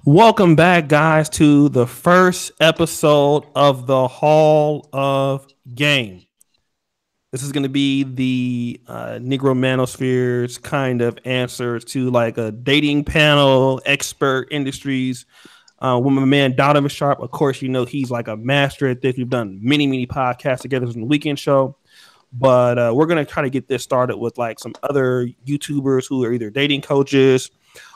Welcome back, guys, to the first episode of the Hall of Game. This is going to be the Negro Manosphere's kind of answer to like a dating panel, expert industries. With my man Donovan Sharpe, of course, you know he's like a master at this. We've done many podcasts together on the weekend show. But we're going to try to get this started with like some other YouTubers who are either dating coaches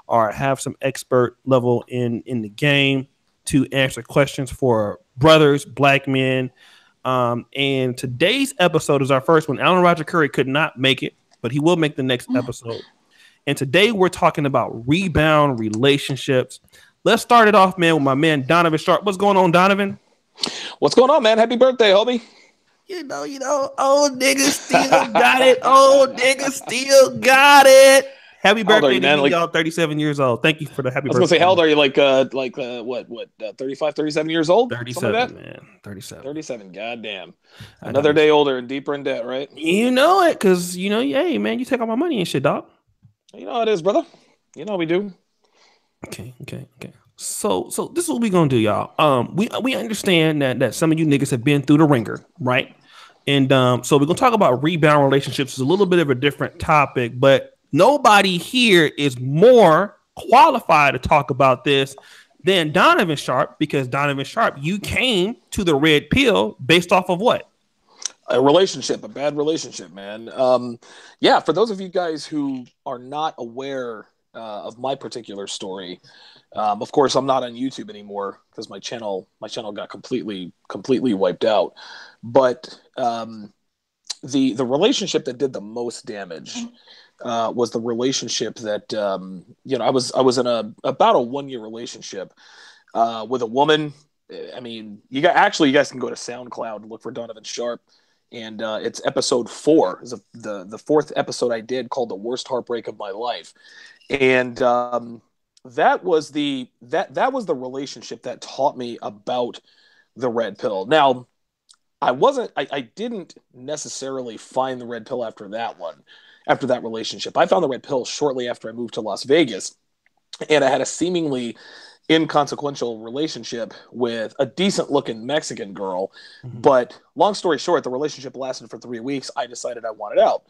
or have some expert level in the game to answer questions for brothers, black men. And today's episode is our first one. Alan Roger Curry could not make it, but he will make the next episode. And today we're talking about rebound relationships. Let's start it off, man, with my man Donovan Sharpe. What's going on, Donovan? What's going on, man? Happy birthday, homie. You know, old niggas still got it. Old niggas still got it. Happy birthday to you, y'all. 37 years old. Thank you for the happy birthday. I was going to say, how old are you? What, 35, 37 years old? 37, like man. 37. 37, goddamn. Another day older and deeper in debt, right? You know it, because, you know, hey, man, you take all my money and shit, dog. You know how it is, brother. You know we do. Okay. So this is what we gonna do, y'all. We understand that some of you niggas have been through the ringer, right? And so we're gonna talk about rebound relationships. It's a little bit of a different topic, but nobody here is more qualified to talk about this than Donovan Sharpe, because Donovan Sharpe, you came to the red pill based off of what? A relationship, a bad relationship, man. Yeah, for those of you guys who are not aware of my particular story, of course, I'm not on YouTube anymore because my channel got completely wiped out. But the relationship that did the most damage was the relationship that I was in about a 1-year relationship with a woman. I mean, you guys can go to SoundCloud and look for Donovan Sharpe, and it's episode 4. It's the fourth episode I did, called "The Worst Heartbreak of My Life," and that was the relationship that taught me about the red pill. Now, I didn't necessarily find the red pill after that relationship. I found the red pill shortly after I moved to Las Vegas, and I had a seemingly inconsequential relationship with a decent looking Mexican girl. Mm-hmm. But long story short, the relationship lasted for 3 weeks. I decided I wanted out.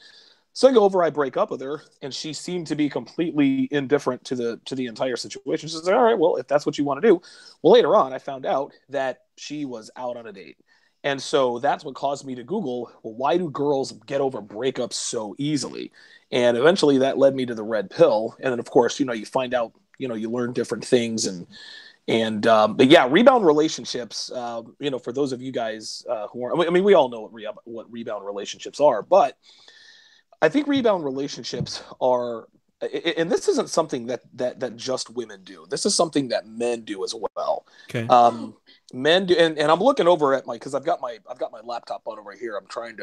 So I go over, I break up with her, and she seemed to be completely indifferent to the entire situation. She says, all right, well, if that's what you want to do. Well, later on, I found out that she was out on a date. And so that's what caused me to Google, well, why do girls get over breakups so easily? And eventually that led me to the red pill. And then, of course, you find out, you learn different things. But yeah, rebound relationships, for those of you guys who are, I mean, we all know what rebound relationships are, but I think rebound relationships are, and this isn't something that just women do. This is something that men do as well. Okay. Men do, and I'm looking over at because I've got my laptop on over here. I'm trying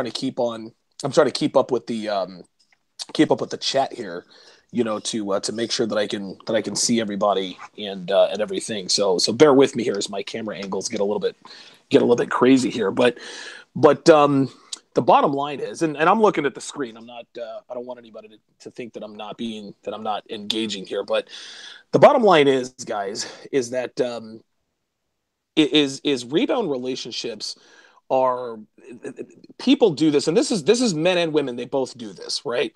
to keep up with the chat here, to make sure that I can see everybody and everything. So bear with me here as my camera angles get a little bit crazy here, but the bottom line is, and I'm looking at the screen. I'm not. I don't want anybody to think that I'm not engaging here. But the bottom line is, guys, is that is rebound relationships are, people do this, and this is men and women. They both do this, right?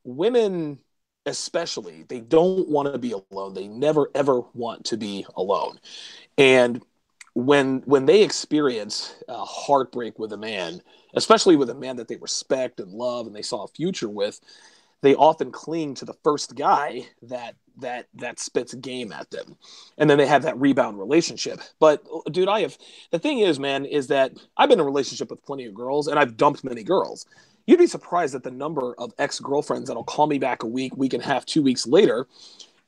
Women especially, they don't want to be alone. They never ever want to be alone, and when they experience a heartbreak with a man, especially with a man that they respect and love and they saw a future with, they often cling to the first guy that spits game at them. And then they have that rebound relationship. But dude, the thing is, man, is that I've been in a relationship with plenty of girls, and I've dumped many girls. You'd be surprised at the number of ex-girlfriends that'll call me back a week and a half, 2 weeks later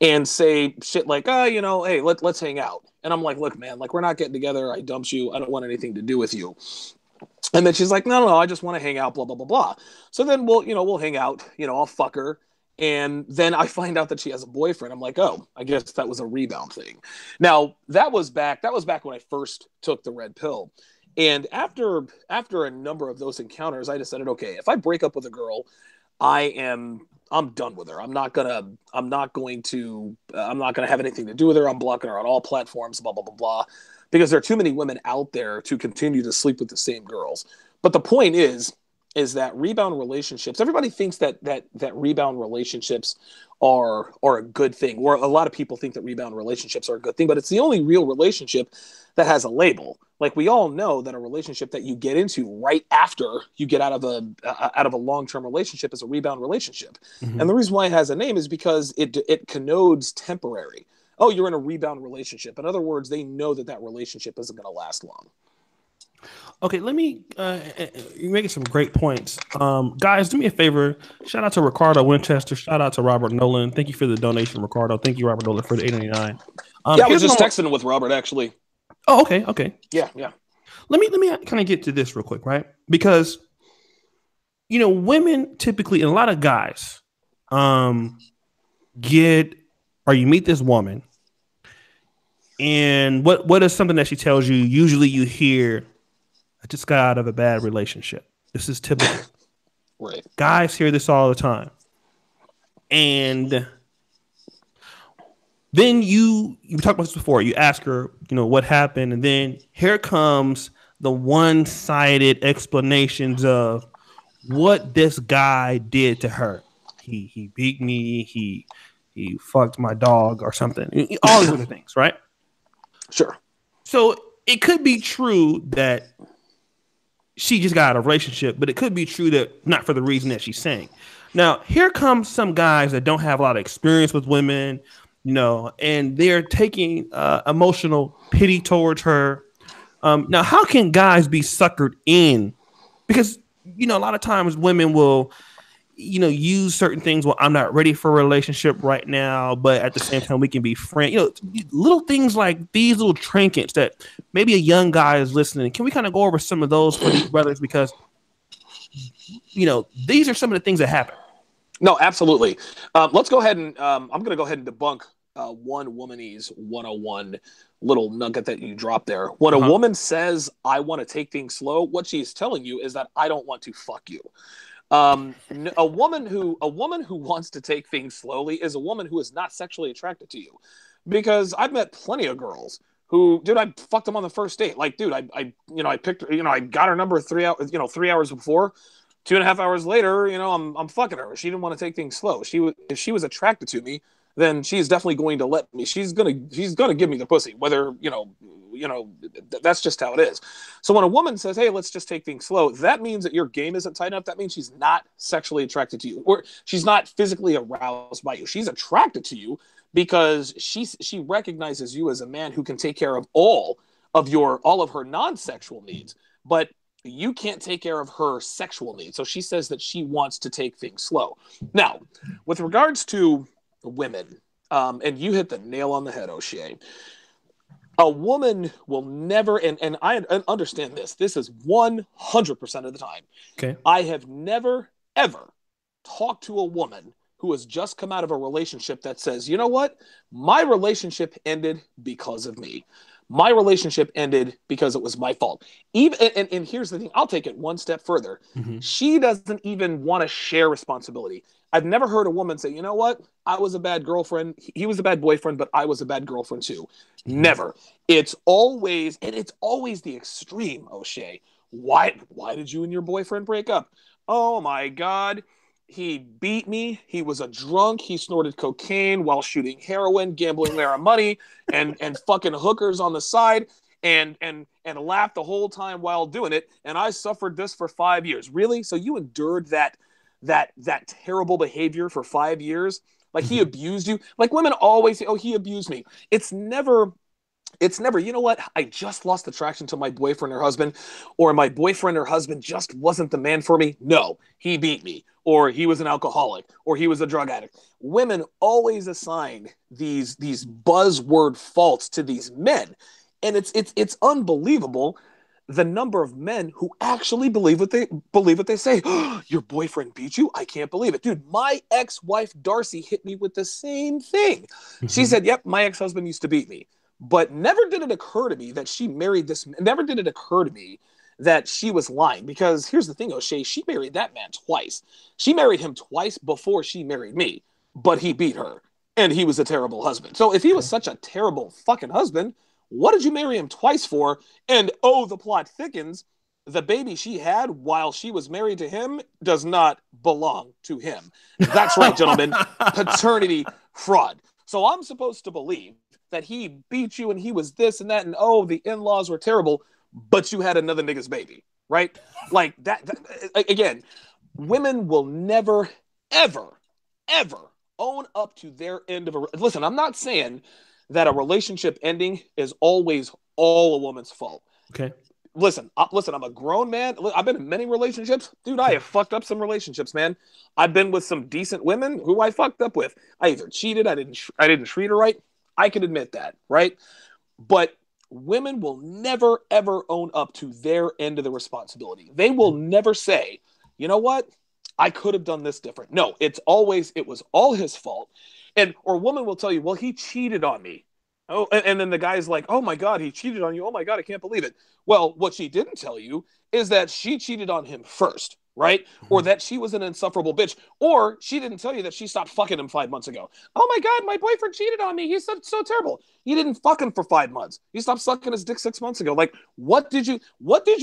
and say shit like, hey, let's hang out. And I'm like, look, man, we're not getting together. I dumped you. I don't want anything to do with you. And then she's like, no, I just want to hang out, blah, blah, blah, blah. So then we'll hang out, I'll fuck her. And then I find out that she has a boyfriend. I'm like, oh, I guess that was a rebound thing. Now, that was back when I first took the red pill. And after a number of those encounters, I decided, okay, if I break up with a girl, I am I'm done with her. I'm not going to have anything to do with her. I'm blocking her on all platforms, blah, blah, blah, blah, because there are too many women out there to continue to sleep with the same girls. But the point is that rebound relationships, everybody thinks that rebound relationships are a good thing, or a lot of people think that rebound relationships are a good thing, but it's the only real relationship that has a label. Like, we all know that a relationship that you get into right after you get out of a long-term relationship is a rebound relationship. Mm-hmm. And the reason why it has a name is because it connotes temporary. Oh, you're in a rebound relationship. In other words, they know that relationship isn't going to last long. Okay, let me. You're making some great points, guys. Do me a favor. Shout out to Ricardo Winchester. Shout out to Robert Nolan. Thank you for the donation, Ricardo. Thank you, Robert Nolan, for the 899. Yeah, I was Here's just what I'm. texting with Robert, actually. Oh, okay, okay. Yeah, yeah. Let me kind of get to this real quick, right? Because women typically, and a lot of guys, get or you meet this woman, and what is something that she tells you? Usually, you hear, "I just got out of a bad relationship." This is typical. Right. Guys hear this all the time. And then you talked about this before. You ask her, what happened, and then here comes the one-sided explanations of what this guy did to her. He beat me. He fucked my dog or something. All these other things, right? Sure. So it could be true that she just got out of a relationship, but it could be true that not for the reason that she's saying. Now, here comes some guys that don't have a lot of experience with women, and they're taking emotional pity towards her. Now, how can guys be suckered in? Because, a lot of times women will, use certain things. Well, I'm not ready for a relationship right now, but at the same time, we can be friends. Little things like these little trinkets that maybe a young guy is listening. Can we kind of go over some of those for these brothers? Because, these are some of the things that happen. No, absolutely. Let's go ahead and I'm going to go ahead and debunk one womanese 101 little nugget that you dropped there. When a woman says, "I want to take things slow," what she's telling you is that I don't want to fuck you. A woman who wants to take things slowly is a woman who is not sexually attracted to you, because I've met plenty of girls who, dude, I fucked them on the first date. Like, dude, I picked, I got her number 3 hours, 3 hours before. 2.5 hours later, I'm fucking her. She didn't want to take things slow. If she was attracted to me, then she's definitely going to let me. She's gonna give me the pussy. Whether that's just how it is. So when a woman says, "Hey, let's just take things slow," that means that your game isn't tight enough. That means she's not sexually attracted to you, or she's not physically aroused by you. She's attracted to you because she recognizes you as a man who can take care of all of her non-sexual needs, but you can't take care of her sexual needs. So she says that she wants to take things slow. Now, with regards to women, and you hit the nail on the head, O'Shea. A woman will never, and I understand this. This is 100% of the time. Okay. I have never, ever talked to a woman who has just come out of a relationship that says, "You know what? My relationship ended because of me. My relationship ended because it was my fault." Even and here's the thing, I'll take it one step further. Mm-hmm. She doesn't even want to share responsibility. I've never heard a woman say, "You know what? I was a bad girlfriend. He was a bad boyfriend, but I was a bad girlfriend too." Mm-hmm. Never. It's always the extreme, O'Shea. Why did you and your boyfriend break up? "Oh my God. He beat me. He was a drunk. He snorted cocaine while shooting heroin, gambling our money, and fucking hookers on the side, and laughed the whole time while doing it. And I suffered this for 5 years." Really? So you endured that terrible behavior for 5 years? Like, he abused you? Like, women always say, "Oh, he abused me." It's never, "You know what? I just lost attraction to my boyfriend or husband," or "My boyfriend or husband just wasn't the man for me." No, he beat me, or he was an alcoholic, or he was a drug addict. Women always assign these buzzword faults to these men, and it's unbelievable the number of men who actually believe what they say. "Oh, your boyfriend beat you? I can't believe it." Dude, my ex-wife Darcy hit me with the same thing. Mm-hmm. She said, "Yep, my ex-husband used to beat me." But never did it occur to me that she married this. Never did it occur to me that she was lying. Because here's the thing, O'Shea, she married that man twice. She married him twice before she married me, but he beat her, and he was a terrible husband. So if he was such a terrible fucking husband, what did you marry him twice for? And oh, the plot thickens. The baby she had while she was married to him does not belong to him. That's right, gentlemen. Paternity fraud. So I'm supposed to believe that he beat you and he was this and that, and oh, the in-laws were terrible, but you had another nigga's baby, right? Like that again, women will never, ever, ever own up to their end of a. Listen, I'm not saying that a relationship ending is always all a woman's fault. Okay. Listen, I'm a grown man. I've been in many relationships. Dude, I have fucked up some relationships, man. I've been with some decent women who I fucked up with. I either cheated, I didn't treat her right. I can admit that, right? But women will never, ever own up to their end of the responsibility. They will never say, you know what? I could have done this different. No, it was all his fault. Or a woman will tell you, well, he cheated on me. Oh, and then the guy's like, oh my God, he cheated on you. Oh my God, I can't believe it. Well, what she didn't tell you is that she cheated on him first, right? Or that she was an insufferable bitch. Or she didn't tell you that she stopped fucking him 5 months ago. Oh my God, my boyfriend cheated on me. He's so terrible. He didn't fuck him for 5 months. He stopped sucking his dick 6 months ago. Like, what did you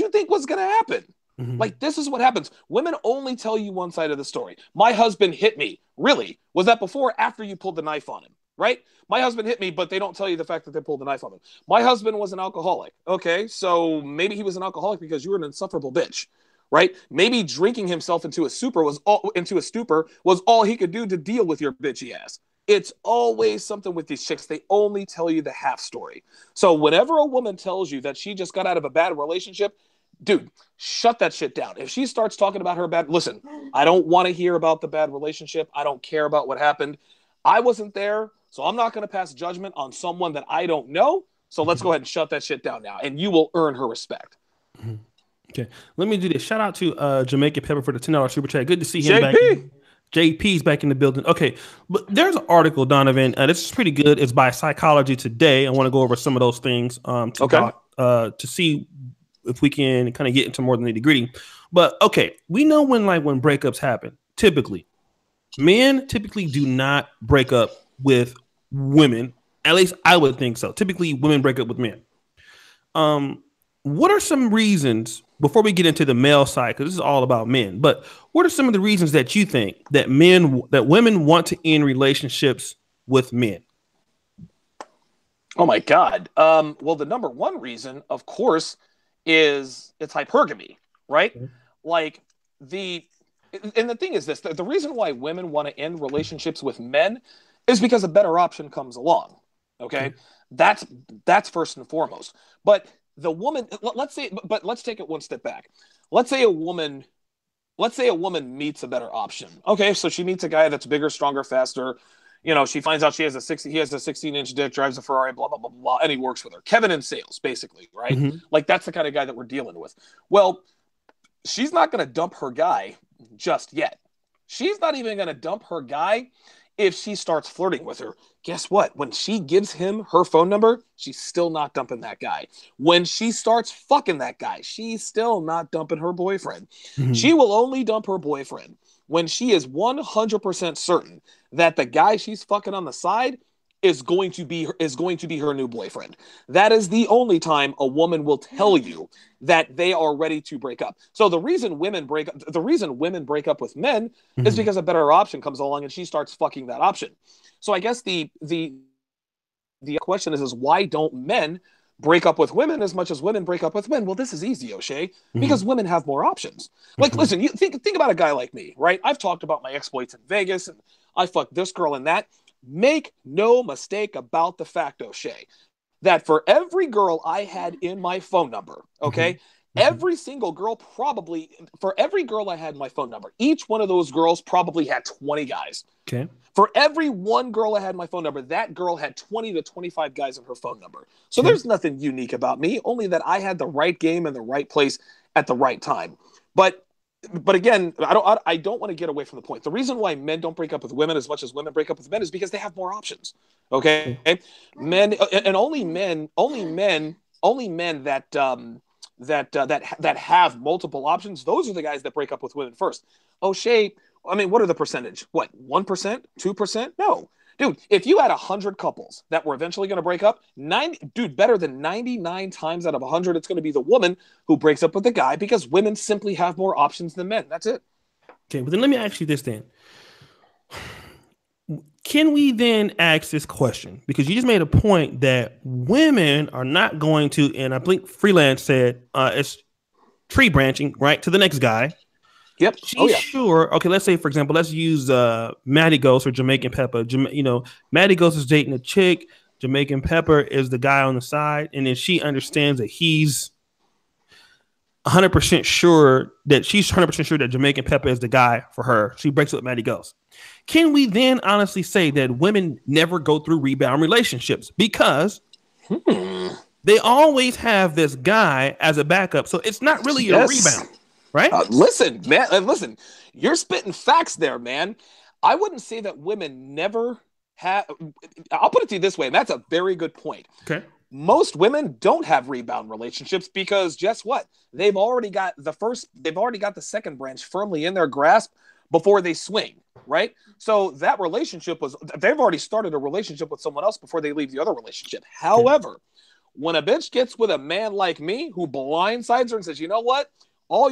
think was going to happen? Mm-hmm. Like, this is what happens. Women only tell you one side of the story. My husband hit me. Really? Was that before or after you pulled the knife on him? Right? My husband hit me, but they don't tell you the fact that they pulled the knife on him. My husband was an alcoholic. Okay, so maybe he was an alcoholic because you were an insufferable bitch, right? Maybe drinking himself into a stupor was all he could do to deal with your bitchy ass. It's always something with these chicks. They only tell you the half story. So whenever a woman tells you that she just got out of a bad relationship, dude, shut that shit down. If she starts talking about her listen, I don't want to hear about the bad relationship. I don't care about what happened. I wasn't there, so I'm not going to pass judgment on someone that I don't know. So let's go ahead and shut that shit down now, and you will earn her respect. Okay, let me do this. Shout out to Jamaica Pepper for the $10 super chat. Good to see him JP. back. JP's back in the building. Okay, but there's an article, Donovan. This is pretty good. It's by Psychology Today. I want to go over some of those things to see if we can kind of get into more than the nitty-gritty. But okay, we know when breakups happen, men typically do not break up with women. At least I would think so. Typically, women break up with men. What are some reasons, before we get into the male side, because this is all about men, but what are some of the reasons that you think that women want to end relationships with men? Oh my God. Well, the number one reason, of course, is it's hypergamy, right? Mm-hmm. Like and the thing is this, the reason why women want to end relationships with men is because a better option comes along. Okay. That's first and foremost. But the woman, let's take it one step back. Let's say a woman meets a better option. Okay. So she meets a guy that's bigger, stronger, faster. You know, she finds out he has a 16-inch dick, drives a Ferrari, blah, blah, blah, blah, and he works with her. Kevin in sales, basically, right? Mm-hmm. Like, that's the kind of guy that we're dealing with. Well, she's not going to dump her guy just yet. She's not even going to dump her guy if she starts flirting with her. Guess what? When she gives him her phone number, she's still not dumping that guy. When she starts fucking that guy, she's still not dumping her boyfriend. Mm-hmm. She will only dump her boyfriend when she is 100% certain that the guy she's fucking on the side is going to be her new boyfriend. That is the only time a woman will tell you that they are ready to break up. So the reason women break up with men mm-hmm. is because a better option comes along and she starts fucking that option. So I guess the question is why don't men break up with women as much as women break up with men? Well, this is easy, O'Shea, because mm-hmm. women have more options. Like, mm-hmm. listen, you think about a guy like me, right? I've talked about my exploits in Vegas, and I fucked this girl and that. Make no mistake about the fact, O'Shea, that for every girl I had in my phone number, okay, mm-hmm. every single girl for every girl I had in my phone number, each one of those girls probably had 20 guys. Okay. For every one girl I had in my phone number, that girl had 20 to 25 guys in her phone number. So there's nothing unique about me, only that I had the right game in the right place at the right time. But again, I don't want to get away from the point. The reason why men don't break up with women as much as women break up with men is because they have more options. Okay, men and only men that that have multiple options, those are the guys that break up with women first. Oh, Shay, I mean, what are the percentage? What, 1%, 2%? No. Dude, if you had 100 couples that were eventually going to break up, better than 99 times out of 100, it's going to be the woman who breaks up with the guy because women simply have more options than men. That's it. Okay, but then let me ask you this then. Can we then ask this question? Because you just made a point that women are not going to, and I think Freelance said it's tree branching, right, to the next guy. Yep. She's sure. Okay, let's say, for example, let's use Maddie Ghost or Jamaican Pepper. Maddie Ghost is dating a chick. Jamaican Pepper is the guy on the side. And then she understands that he's 100% sure that she's 100% sure that Jamaican Pepper is the guy for her. She breaks up with Maddie Ghost. Can we then honestly say that women never go through rebound relationships because they always have this guy as a backup? So it's not really a rebound, right? Listen, man. Listen, you're spitting facts there, man. I wouldn't say that women never have. I'll put it to you this way, and that's a very good point. Okay. Most women don't have rebound relationships because guess what? They've already got the second branch firmly in their grasp before they swing, right? So that relationship they've already started a relationship with someone else before they leave the other relationship. However, when a bitch gets with a man like me who blindsides her and says, you know what? All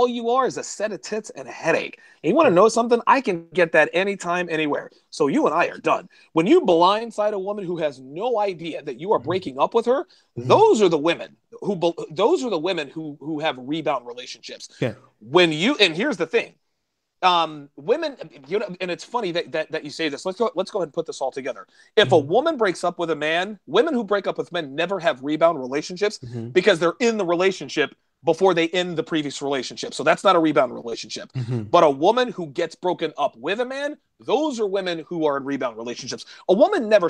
you are is a set of tits and a headache. And you want to know something? I can get that anytime, anywhere. So you and I are done. When you blindside a woman who has no idea that you are breaking up with her, those are the women who have rebound relationships. Yeah. And here's the thing. Women, and it's funny that you say this. Let's go ahead and put this all together. If a woman breaks up with a man, women who break up with men never have rebound relationships because they're in the relationship before they end the previous relationship. So that's not a rebound relationship. But a woman who gets broken up with a man, those are women who are in rebound relationships. A woman never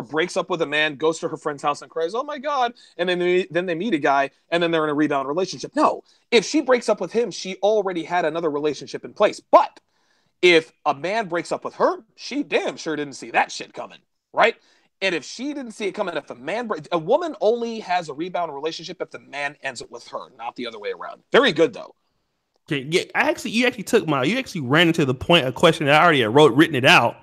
breaks up with a man, goes to her friend's house and cries, oh my God. And then they meet a guy and then they're in a rebound relationship. No, if she breaks up with him, she already had another relationship in place. But if a man breaks up with her, she damn sure didn't see that shit coming, right? And if she didn't see it coming, if a woman only has a rebound relationship if the man ends it with her, not the other way around. Very good though. Okay, yeah, you actually ran into the point, a question that I already had written it out.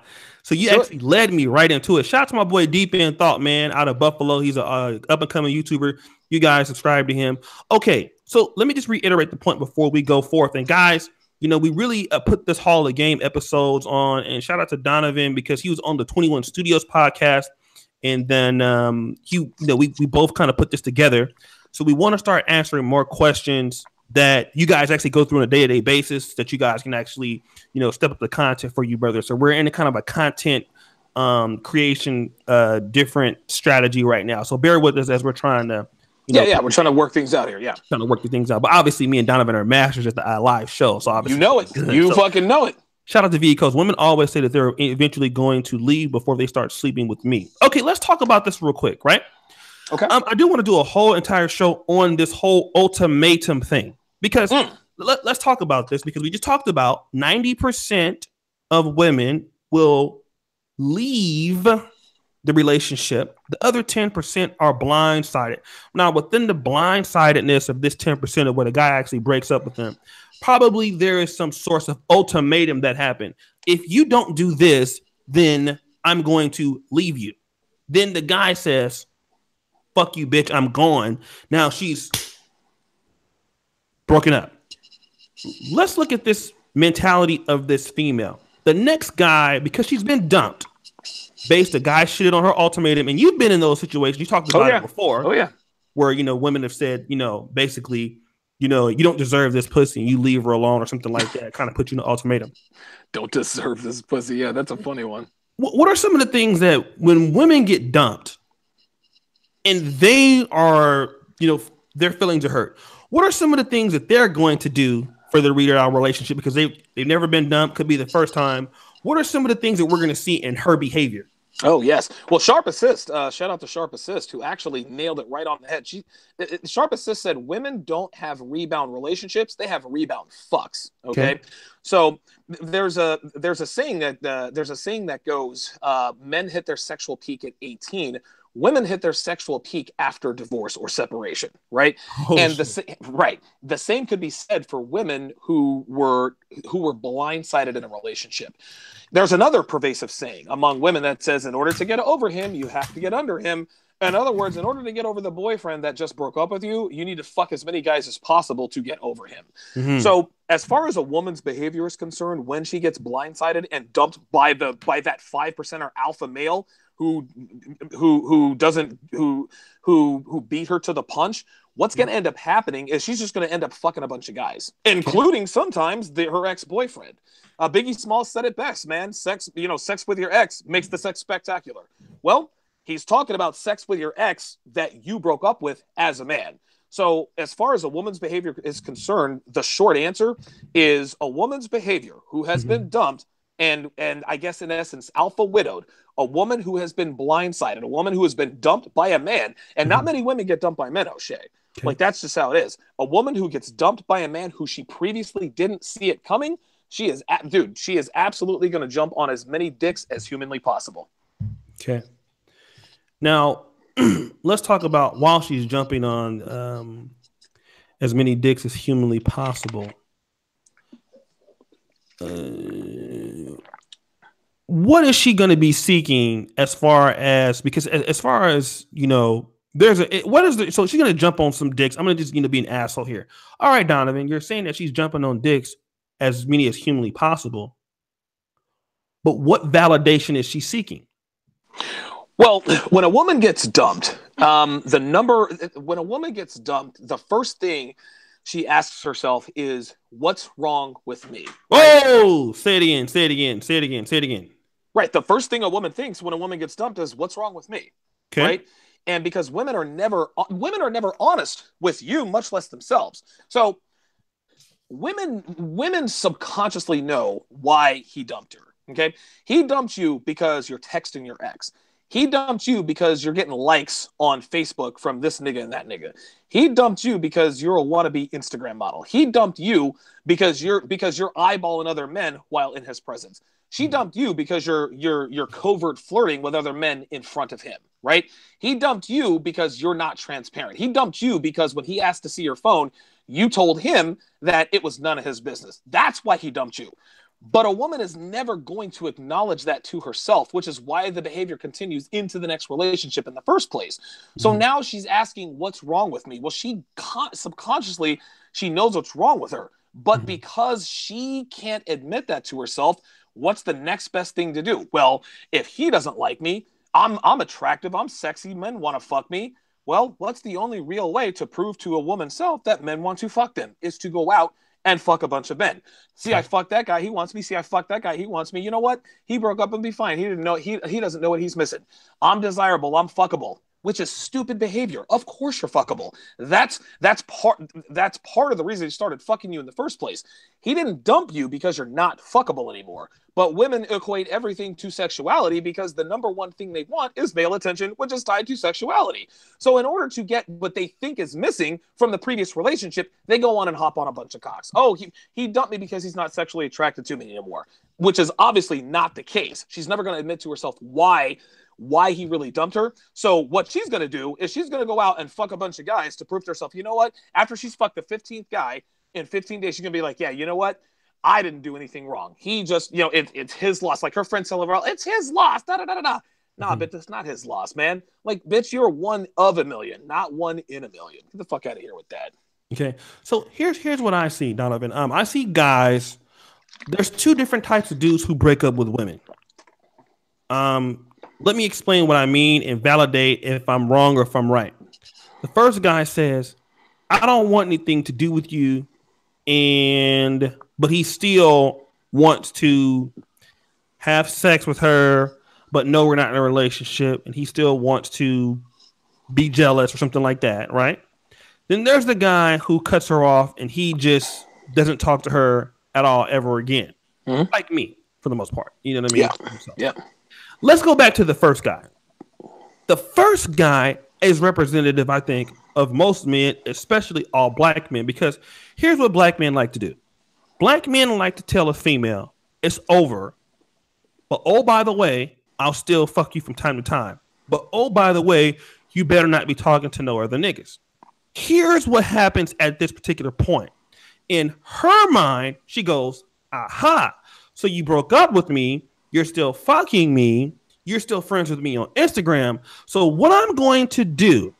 So you actually led me right into it. Shout out to my boy Deep In Thought, man, out of Buffalo. He's a up and coming YouTuber. You guys subscribe to him. Okay, so let me just reiterate the point before we go forth. And guys, we really put this Hall of Game episodes on, and shout out to Donovan because he was on the 21 Studios podcast. And then we both kind of put this together. So we want to start answering more questions that you guys actually go through on a day-to-day basis that you guys can actually, step up the content for you, brother. So we're in a kind of a content creation different strategy right now. So bear with us as we're trying to, we're trying to work things out here. Yeah. Trying to work things out. But obviously me and Donovan are masters at the live show. So obviously you fucking know it. Shout out to V Coast. Women always say that they're eventually going to leave before they start sleeping with me. Okay, let's talk about this real quick, right? Okay. I do want to do a whole entire show on this whole ultimatum thing because let's talk about this because we just talked about 90% of women will leave the relationship. The other 10% are blindsided. Now, within the blindsidedness of this 10% of where the guy actually breaks up with them, probably there is some source of ultimatum that happened. If you don't do this, then I'm going to leave you. Then the guy says, fuck you, bitch, I'm gone. Now she's broken up. Let's look at this mentality of this female. The next guy, because she's been dumped, the guy shitted on her ultimatum, and you've been in those situations. You talked about it before. Oh, yeah. Where, women have said, basically, you don't deserve this pussy and you leave her alone or something like that. Kind of put you in an ultimatum. Don't deserve this pussy. Yeah, that's a funny one. What are some of the things that when women get dumped and they are, their feelings are hurt, what are some of the things that they're going to do for the rebound relationship because they've never been dumped, could be the first time? What are some of the things that we're going to see in her behavior? Oh, yes. Well, Sharpe Assist, shout out to Sharpe Assist, who actually nailed it right on the head. Sharpe Assist said women don't have rebound relationships. They have rebound fucks. Okay. So there's a saying that goes, men hit their sexual peak at 18, women hit their sexual peak after divorce or separation, right? Oh And shit. the same could be said for women who were blindsided in a relationship. There's another pervasive saying among women that says, in order to get over him, you have to get under him. In other words, in order to get over the boyfriend that just broke up with you, you need to fuck as many guys as possible to get over him. Mm-hmm. So, as far as a woman's behavior is concerned, when she gets blindsided and dumped by that 5% or alpha male who doesn't who beat her to the punch, what's going to end up happening is she's just going to end up fucking a bunch of guys, Okay. including sometimes her ex-boyfriend. Biggie Smalls said it best, man. Sex with your ex makes the sex spectacular. Well, he's talking about sex with your ex that you broke up with as a man. So, as far as a woman's behavior is concerned, the short answer is a woman's behavior who has Mm-hmm. been dumped and I guess in essence alpha widowed, a woman who has been blindsided, a woman who has been dumped by a man, and not Mm-hmm. many women get dumped by men, O'Shea. Okay. Like that's just how it is. A woman who gets dumped by a man who she previously didn't see it coming, she is absolutely going to jump on as many dicks as humanly possible. Okay. Now, let's talk about while she's jumping on as many dicks as humanly possible. What is she going to be seeking as far as because as far as there's a what is the so she's going to jump on some dicks. I'm going to just be an asshole here. All right, Donovan, you're saying that she's jumping on dicks as many as humanly possible, but what validation is she seeking? Well, when a woman gets dumped, when a woman gets dumped, the first thing she asks herself is, "What's wrong with me?" Right? Oh, say it again, say it again, say it again, say it again. Right. The first thing a woman thinks when a woman gets dumped is, "What's wrong with me?" Okay. Right? And because women are never honest with you, much less themselves. So women subconsciously know why he dumped her. Okay, he dumped you because you're texting your ex. He dumped you because you're getting likes on Facebook from this nigga and that nigga. He dumped you because you're a wannabe Instagram model. He dumped you because you're eyeballing other men while in his presence. She dumped you because you're covert flirting with other men in front of him, right? He dumped you because you're not transparent. He dumped you because when he asked to see your phone, you told him that it was none of his business. That's why he dumped you. But a woman is never going to acknowledge that to herself, which is why the behavior continues into the next relationship in the first place. So Mm-hmm. now she's asking, "What's wrong with me?" Well, subconsciously, she knows what's wrong with her. But Mm-hmm. because she can't admit that to herself, what's the next best thing to do? Well, if he doesn't like me, I'm attractive, I'm sexy, men want to fuck me. Well, what's the only real way to prove to a woman's self that men want to fuck them is to go out and fuck a bunch of men. See, I Okay. fucked that guy. He wants me. See, I fucked that guy. He wants me. You know what? He broke up and be fine. He didn't know. He doesn't know what he's missing. I'm desirable. I'm fuckable, which is stupid behavior. Of course you're fuckable. That's part of the reason he started fucking you in the first place. He didn't dump you because you're not fuckable anymore. But women equate everything to sexuality because the number one thing they want is male attention, which is tied to sexuality. So in order to get what they think is missing from the previous relationship, they go on and hop on a bunch of cocks. Oh, he dumped me because he's not sexually attracted to me anymore, which is obviously not the case. She's never going to admit to herself why he really dumped her. So what she's going to do is she's going to go out and fuck a bunch of guys to prove to herself, you know what? After she's fucked the 15th guy in 15 days, she's going to be like, yeah, you know what? I didn't do anything wrong. He just, it's his loss. Like her friend Silver, it's his loss. Da da da da da. Nah, Mm-hmm. but that's not his loss, man. Like, bitch, you're one of a million, not one in a million. Get the fuck out of here with that. Okay. So here's what I see, Donovan. I see guys. There's two different types of dudes who break up with women. Let me explain what I mean and validate if I'm wrong or if I'm right. The first guy says, "I don't want anything to do with you," but he still wants to have sex with her, but no, we're not in a relationship, and he still wants to be jealous or something like that, right? Then there's the guy who cuts her off and he just doesn't talk to her at all ever again. Mm-hmm. Like me, for the most part. You know what I Yeah. mean? So, Yeah. let's go back to the first guy. The first guy is representative, I think, of most men, especially all black men, because here's what black men like to do. Black men like to tell a female, it's over, but oh, by the way, I'll still fuck you from time to time. But oh, by the way, you better not be talking to no other niggas. Here's what happens at this particular point. In her mind, she goes, aha. So you broke up with me. You're still fucking me. You're still friends with me on Instagram. So what I'm going to do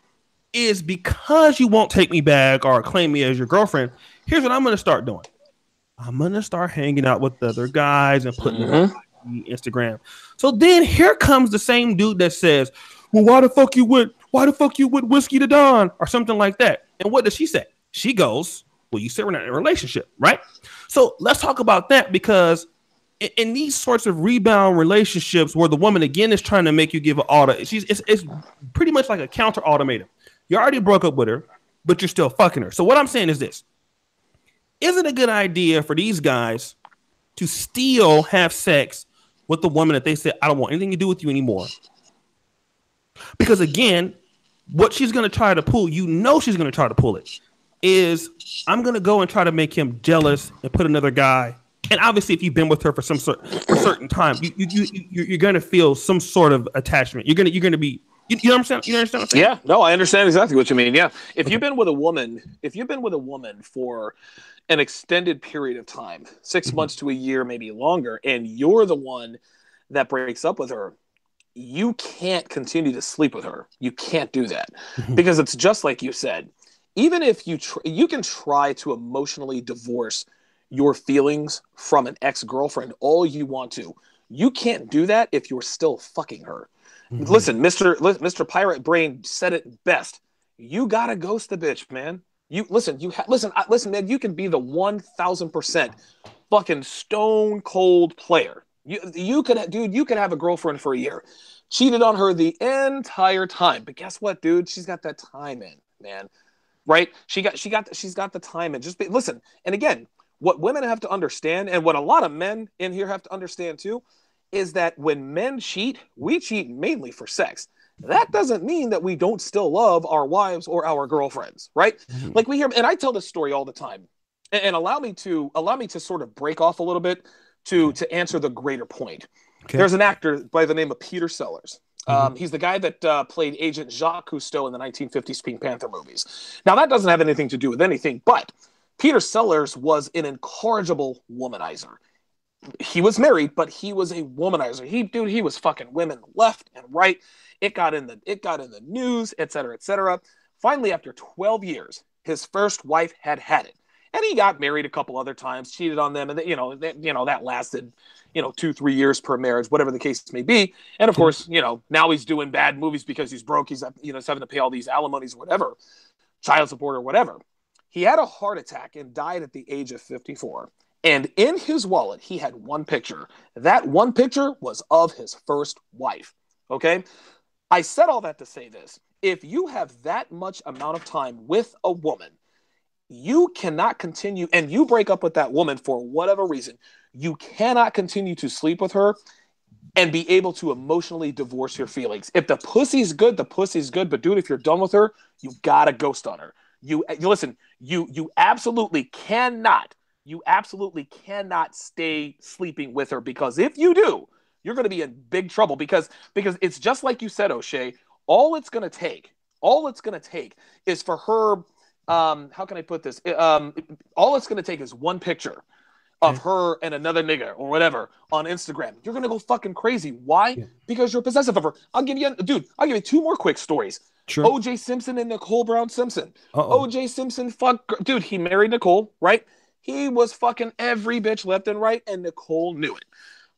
is, because you won't take me back or claim me as your girlfriend, here's what I'm going to start doing. I'm going to start hanging out with the other guys and putting it on Instagram. So then here comes the same dude that says, well, why the fuck you went Whiskey to Dawn or something like that. And what does she say? She goes, well, you said we're not in a relationship, right? So let's talk about that, because in these sorts of rebound relationships where the woman again is trying to make you give an order, it's pretty much like a counter ultimatum. You already broke up with her, but you're still fucking her. So what I'm saying is this. Is it a good idea for these guys to still have sex with the woman that they said, I don't want anything to do with you anymore? Because again, what she's going to try to pull, she's going to try to pull it, is I'm going to go and try to make him jealous and put another guy. And obviously, if you've been with her for certain time, you're going to feel some sort of attachment. You're going to be, you understand? You understand what I'm saying? Yeah, no, I understand exactly what you mean. Yeah, if you've been with a woman for an extended period of time, 6 months to a year, maybe longer, and you're the one that breaks up with her, you can't continue to sleep with her. You can't do that because it's just like you said. Even if you can try to emotionally divorce your feelings from an ex-girlfriend all you want to. You can't do that if you're still fucking her. Listen, Mr. Pirate Brain said it best. You gotta ghost the bitch, man. Listen, man. You can be the 1,000% fucking stone cold player. You could have a girlfriend for a year, cheated on her the entire time, but guess what, dude? She's got that time in, man. Right? She's got the time in. Listen, and again, what women have to understand, and what a lot of men in here have to understand too, is that when men cheat, we cheat mainly for sex. That doesn't mean that we don't still love our wives or our girlfriends, right? Like we hear, and I tell this story all the time, and allow me to sort of break off a little bit to answer the greater point. Okay. There's an actor by the name of Peter Sellers. He's the guy that played Agent Jacques Cousteau in the 1950s Pink Panther movies. Now, that doesn't have anything to do with anything, but Peter Sellers was an incorrigible womanizer. He was married, but he was a womanizer. He was fucking women left and right. It got in the news, et cetera, et cetera. Finally, after 12 years, his first wife had it. And he got married a couple other times, cheated on them, and that lasted 2-3 years per marriage, whatever the case may be. And of course, now he's doing bad movies because he's broke. He's having to pay all these alimonies or whatever, child support or whatever. He had a heart attack and died at the age of 54. And in his wallet, he had one picture. That one picture was of his first wife. Okay? I said all that to say this. If you have that much amount of time with a woman, you cannot continue, and you break up with that woman for whatever reason, you cannot continue to sleep with her and be able to emotionally divorce your feelings. If the pussy's good, the pussy's good. But dude, if you're done with her, you gotta ghost on her. You listen, you absolutely cannot stay sleeping with her, because if you do, you're going to be in big trouble, because it's just like you said, O'Shea. All it's going to take is for her. How can I put this? All it's going to take is one picture of her and another nigga or whatever on Instagram. You're going to go fucking crazy. Why? Yeah. Because you're possessive of her. I'll give you two more quick stories. Sure. O.J. Simpson and Nicole Brown Simpson. O.J. Simpson dude, he married Nicole, right? He was fucking every bitch left and right, and Nicole knew it.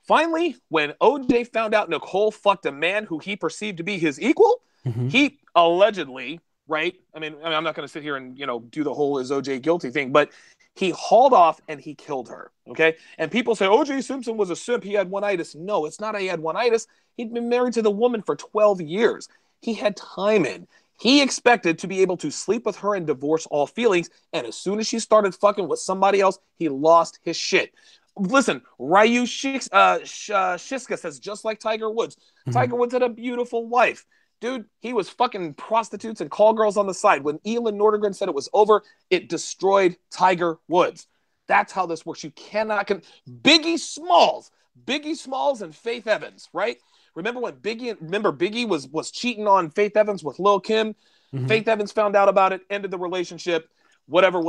Finally, when O.J. found out Nicole fucked a man who he perceived to be his equal, he allegedly, right? I mean, I'm not going to sit here and, do the whole is O.J. guilty thing, but he hauled off and he killed her, okay? And people say, O.J. Simpson was a simp. He had one-itis. No, it's not he had one-itis. He'd been married to the woman for 12 years. He had time in. He expected to be able to sleep with her and divorce all feelings. And as soon as she started fucking with somebody else, he lost his shit. Listen, Ryu Shiska says, just like Tiger Woods. Tiger Woods had a beautiful wife. Dude, he was fucking prostitutes and call girls on the side. When Elin Nordegren said it was over, it destroyed Tiger Woods. That's how this works. You cannot... Biggie Smalls and Faith Evans, right? Remember when Biggie was cheating on Faith Evans with Lil Kim? Mm-hmm. Faith Evans found out about it, ended the relationship, whatever.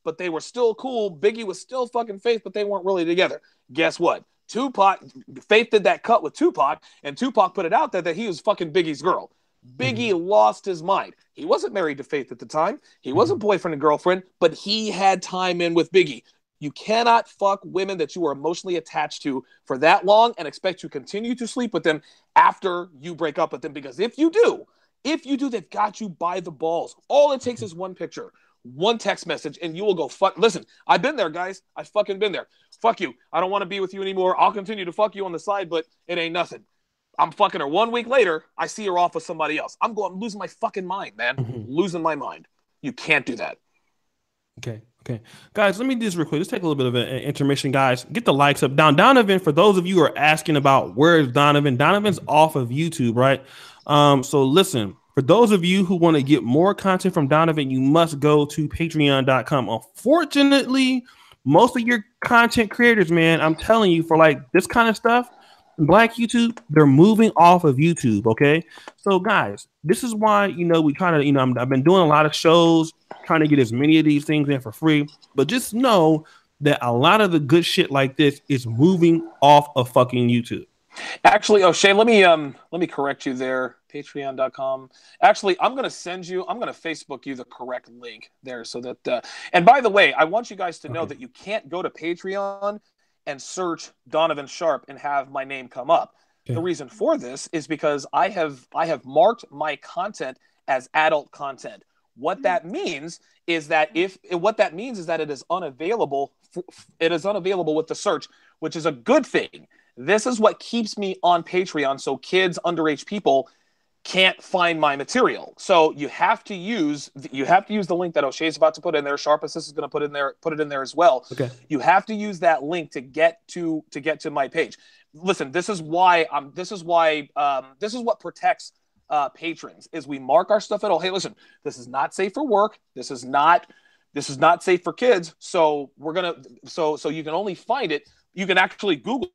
But they were still cool. Biggie was still fucking Faith, but they weren't really together. Guess what? Faith did that cut with Tupac, and Tupac put it out there that he was fucking Biggie's girl. Biggie lost his mind. He wasn't married to Faith at the time. He wasn't boyfriend and girlfriend, but he had time in with Biggie. You cannot fuck women that you are emotionally attached to for that long and expect to continue to sleep with them after you break up with them. Because if you do, they've got you by the balls. All it takes is one picture, one text message, and you will go fuck. Listen, I've been there, guys. I've fucking been there. Fuck you. I don't want to be with you anymore. I'll continue to fuck you on the side, but it ain't nothing. I'm fucking her 1 week later. I see her off with somebody else. I'm losing my fucking mind, man. Losing my mind. You can't do that. Okay. Guys, let me just real quick. Let's take a little bit of an intermission, guys. Get the likes up. Donovan, for those of you who are asking about where is Donovan, Donovan's off of YouTube, right? So listen, for those of you who want to get more content from Donovan, you must go to patreon.com. Unfortunately, most of your content creators, man, I'm telling you, for like this kind of stuff, Black YouTube, they're moving off of YouTube. Okay. So guys, this is why, we try to, I've been doing a lot of shows trying to get as many of these things in for free, but just know that a lot of the good shit like this is moving off of fucking YouTube. Actually, O'Shea, let me correct you there. Patreon.com. Actually, I'm going to Facebook you the correct link there so that, and by the way, I want you guys to know that you can't go to Patreon and search Donovan Sharpe and have my name come up. Okay. The reason for this is because I have marked my content as adult content. What that means is that it is unavailable. It is unavailable with the search, which is a good thing. This is what keeps me on Patreon, so kids, underage people can't find my material. So you have to use the link that O'Shea's about to put in there. Sharp Assist is going to put it in there as well. Okay. You have to use that link to get to my page. Listen, this is what protects patrons is we mark our stuff at all. Hey, listen, this is not safe for work. This is not safe for kids. So so you can only find it. You can actually Google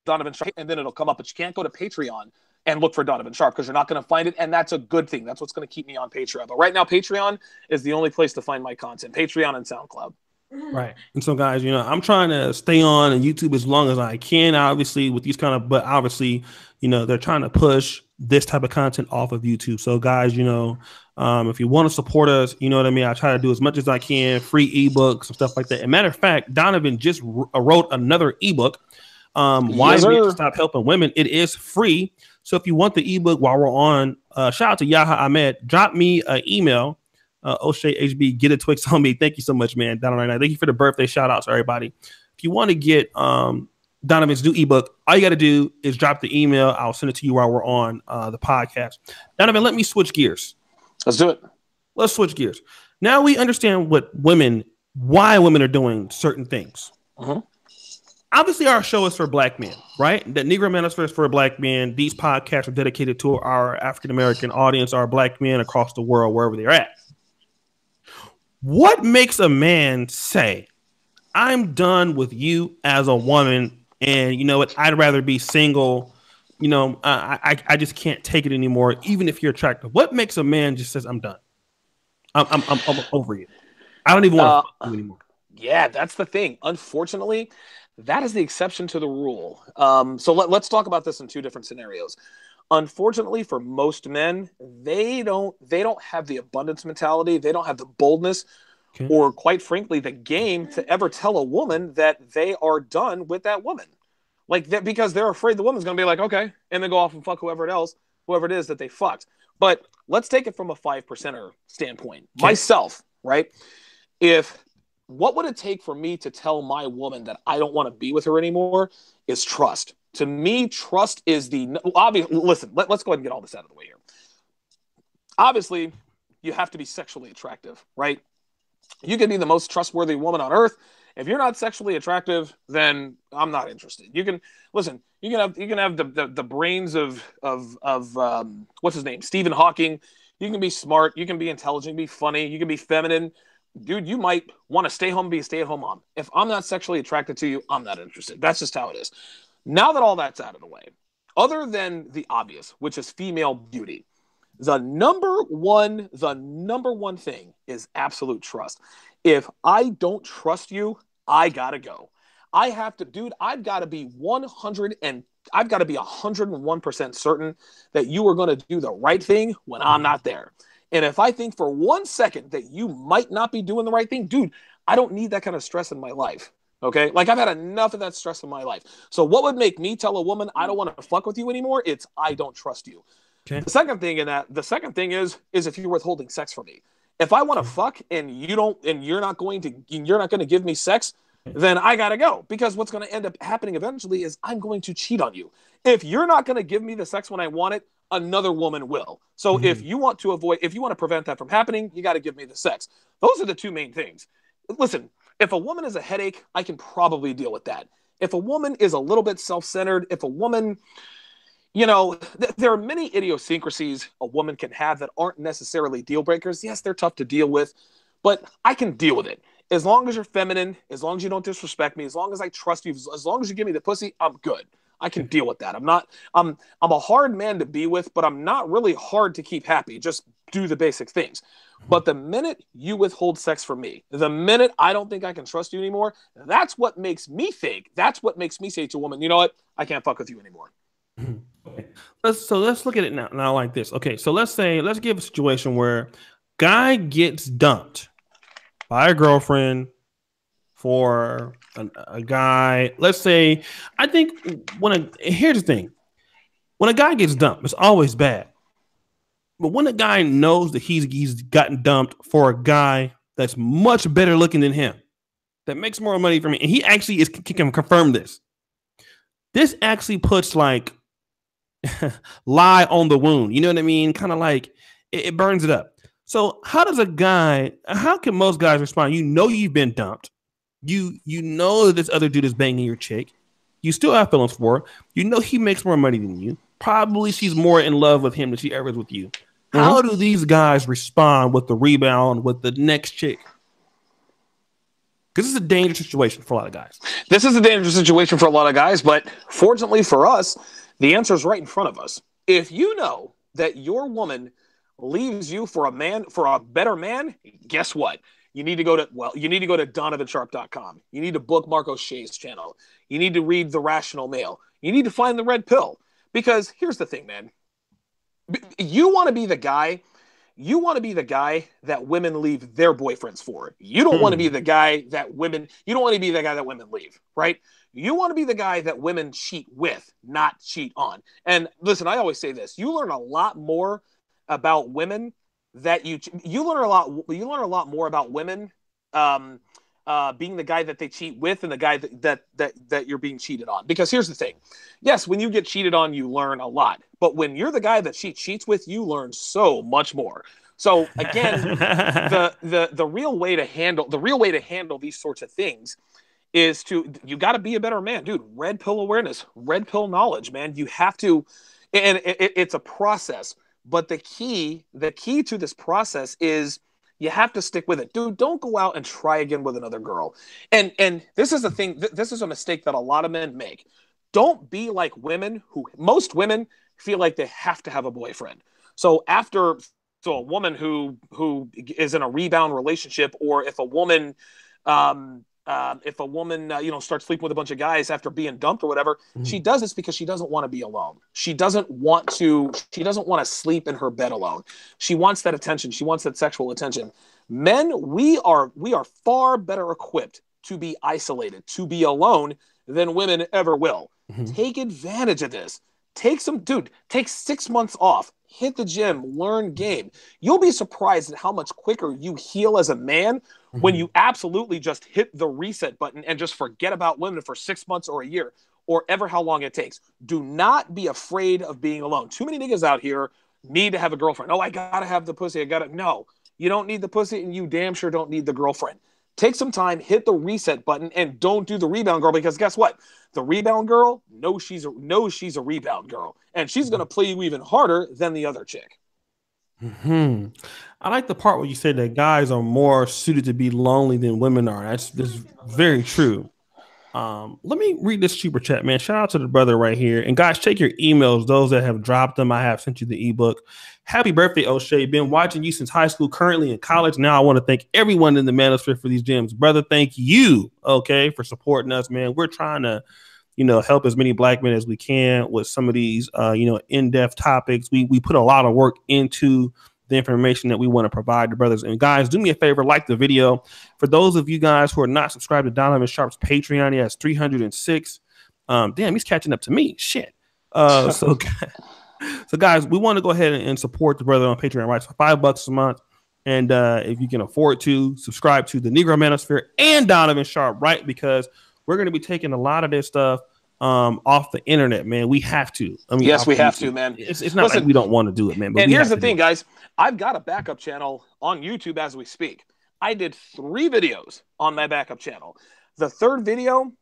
Donovan Sharpe and then it'll come up, but you can't go to Patreon and look for Donovan Sharpe because you're not going to find it, and that's a good thing. That's what's going to keep me on Patreon. But right now, Patreon is the only place to find my content. Patreon and SoundCloud. Right. And so, guys, I'm trying to stay on YouTube as long as I can, obviously, with these but obviously, they're trying to push this type of content off of YouTube. So, guys, if you want to support us, you know what I mean? I try to do as much as I can, free ebooks and stuff like that. As a matter of fact, Donovan just wrote another ebook. Why men should stop helping women. It is free. So if you want the ebook while we're on, shout out to Yaha Ahmed. Drop me an email. O'Shea HB, get a Twix on me. Thank you so much, man. Down right now. Thank you for the birthday shout outs, everybody. If you want to get Donovan's new ebook, all you got to do is drop the email. I'll send it to you while we're on the podcast. Donovan, let me switch gears. Let's do it. Let's switch gears. Now we understand why women are doing certain things. Obviously, our show is for Black men, right? The Negro Manosphere is for Black men. These podcasts are dedicated to our African-American audience, our Black men across the world, wherever they're at. What makes a man say, I'm done with you as a woman, and you know what? I'd rather be single. I just can't take it anymore, even if you're attractive. What makes a man just says, I'm done? I'm over you. I don't even want to fuck you anymore. Yeah, that's the thing. Unfortunately, that is the exception to the rule. So let's talk about this in two different scenarios. Unfortunately, for most men, they don't have the abundance mentality. They don't have the boldness, or quite frankly, the game to ever tell a woman that they are done with that woman. Like that, because they're afraid the woman's going to be like, okay, and then go off and fuck whoever it is that they fucked. But let's take it from a 5%er standpoint. Myself, right? What would it take for me to tell my woman that I don't want to be with her anymore is trust. To me, trust is the obvious. Listen, let's go ahead and get all this out of the way here. Obviously, you have to be sexually attractive, right? You can be the most trustworthy woman on earth. If you're not sexually attractive, then I'm not interested. You can have the brains of what's his name, Stephen Hawking. You can be smart. You can be intelligent. Be funny. You can be feminine. Dude, you might want to stay home and be a stay-at-home mom. If I'm not sexually attracted to you, I'm not interested. That's just how it is. Now that all that's out of the way, other than the obvious, which is female beauty, the number one thing is absolute trust. If I don't trust you, I gotta go. I have to, dude. I've got to be 101% certain that you are going to do the right thing when I'm not there. And if I think for 1 second that you might not be doing the right thing, dude, I don't need that kind of stress in my life. Okay. Like I've had enough of that stress in my life. So what would make me tell a woman I don't want to fuck with you anymore? It's I don't trust you. Okay. The second thing is if you're withholding sex from me. If I want to fuck and you're not going to give me sex, then I gotta go, because what's going to end up happening eventually is I'm going to cheat on you. If you're not going to give me the sex when I want it, another woman will. So if you want to prevent that from happening, you got to give me the sex. Those are the two main things. Listen, if a woman is a headache, I can probably deal with that. If a woman is a little bit self-centered, if a woman, there are many idiosyncrasies a woman can have that aren't necessarily deal breakers. Yes, they're tough to deal with, but I can deal with it. As long as you're feminine, as long as you don't disrespect me, as long as I trust you, as long as you give me the pussy, I'm good. I can deal with that. I'm a hard man to be with, but I'm not really hard to keep happy. Just do the basic things. But the minute you withhold sex from me, the minute I don't think I can trust you anymore, that's what makes me say to a woman, you know what? I can't fuck with you anymore. Okay. Let's look at it now like this. Okay, so let's give a situation where guy gets dumped by a girlfriend for a guy. Let's say, I think here's the thing: when a guy gets dumped, it's always bad. But when a guy knows that he's gotten dumped for a guy that's much better looking than him, that makes more money for me, and he actually can confirm this. This actually puts like lie on the wound. You know what I mean? Kind of like it burns it up. So how can most guys respond? You know you've been dumped. You know that this other dude is banging your chick. You still have feelings for her. You know he makes more money than you. Probably she's more in love with him than she ever is with you. Mm-hmm. How do these guys respond with the rebound with the next chick? Because this is a dangerous situation for a lot of guys. This is a dangerous situation for a lot of guys, but fortunately for us, the answer is right in front of us. If you know that your woman leaves you for a better man, guess what? You need to go to DonovanSharpe.com. You need to book Mark O'Shea's channel. You need to read The Rational Male. You need to find the red pill. Because here's the thing, man. You want to be the guy that women leave their boyfriends for. You don't want to be the guy that women leave, right? You want to be the guy that women cheat with, not cheat on. And listen, I always say this: you learn a lot more about women you learn a lot more about women being the guy that they cheat with and the guy that you're being cheated on. Because here's the thing: yes, when you get cheated on, you learn a lot, but when you're the guy that she cheats with, you learn so much more. So again, the real way to handle these sorts of things is you got to be a better man, dude. Red pill awareness, red pill knowledge, man. You have to, and it's a process. But the key to this process is you have to stick with it, dude. Don't go out and try again with another girl. And this is the thing. This is a mistake that a lot of men make. Don't be like most women feel like they have to have a boyfriend. So a woman who is in a rebound relationship, or if a woman starts sleeping with a bunch of guys after being dumped or whatever, she does this because she doesn't want to be alone. She doesn't want to sleep in her bed alone. She wants that attention. She wants that sexual attention. Men, we are far better equipped to be isolated, to be alone, than women ever will. Take advantage of this. Take 6 months off, hit the gym, learn game. You'll be surprised at how much quicker you heal as a man when you absolutely just hit the reset button and just forget about women for 6 months or a year or ever how long it takes. Do not be afraid of being alone. Too many niggas out here need to have a girlfriend. Oh, I gotta have the pussy. No, you don't need the pussy, and you damn sure don't need the girlfriend. Take some time, hit the reset button, and don't do the rebound girl, because guess what? The rebound girl knows she's a rebound girl, and she's going to play you even harder than the other chick. I like the part where you said that guys are more suited to be lonely than women are. That's very true. Let me read this super chat, man. Shout out to the brother right here. And guys, check your emails. Those that have dropped them, I have sent you the ebook. Happy birthday, O'Shea. Been watching you since high school, currently in college. Now I want to thank everyone in the manosphere for these gems. Brother, thank you, okay, for supporting us, man. We're trying to, help as many black men as we can with some of these, in-depth topics. We put a lot of work into the information that we want to provide to brothers. And guys, do me a favor, like the video. For those of you guys who are not subscribed to Donovan Sharpe's Patreon, he has 306. Damn, he's catching up to me. Shit. So guys, we want to go ahead and support the brother on Patreon, right? For $5 a month. And if you can afford to, subscribe to the Negro Manosphere and Donovan Sharpe, right? Because we're going to be taking a lot of this stuff off the internet, man. We have to. I mean, yes, we have to, man. It's not like we don't want to do it, man. But and here's the thing, guys. I've got a backup channel on YouTube as we speak. I did 3 videos on my backup channel. The third video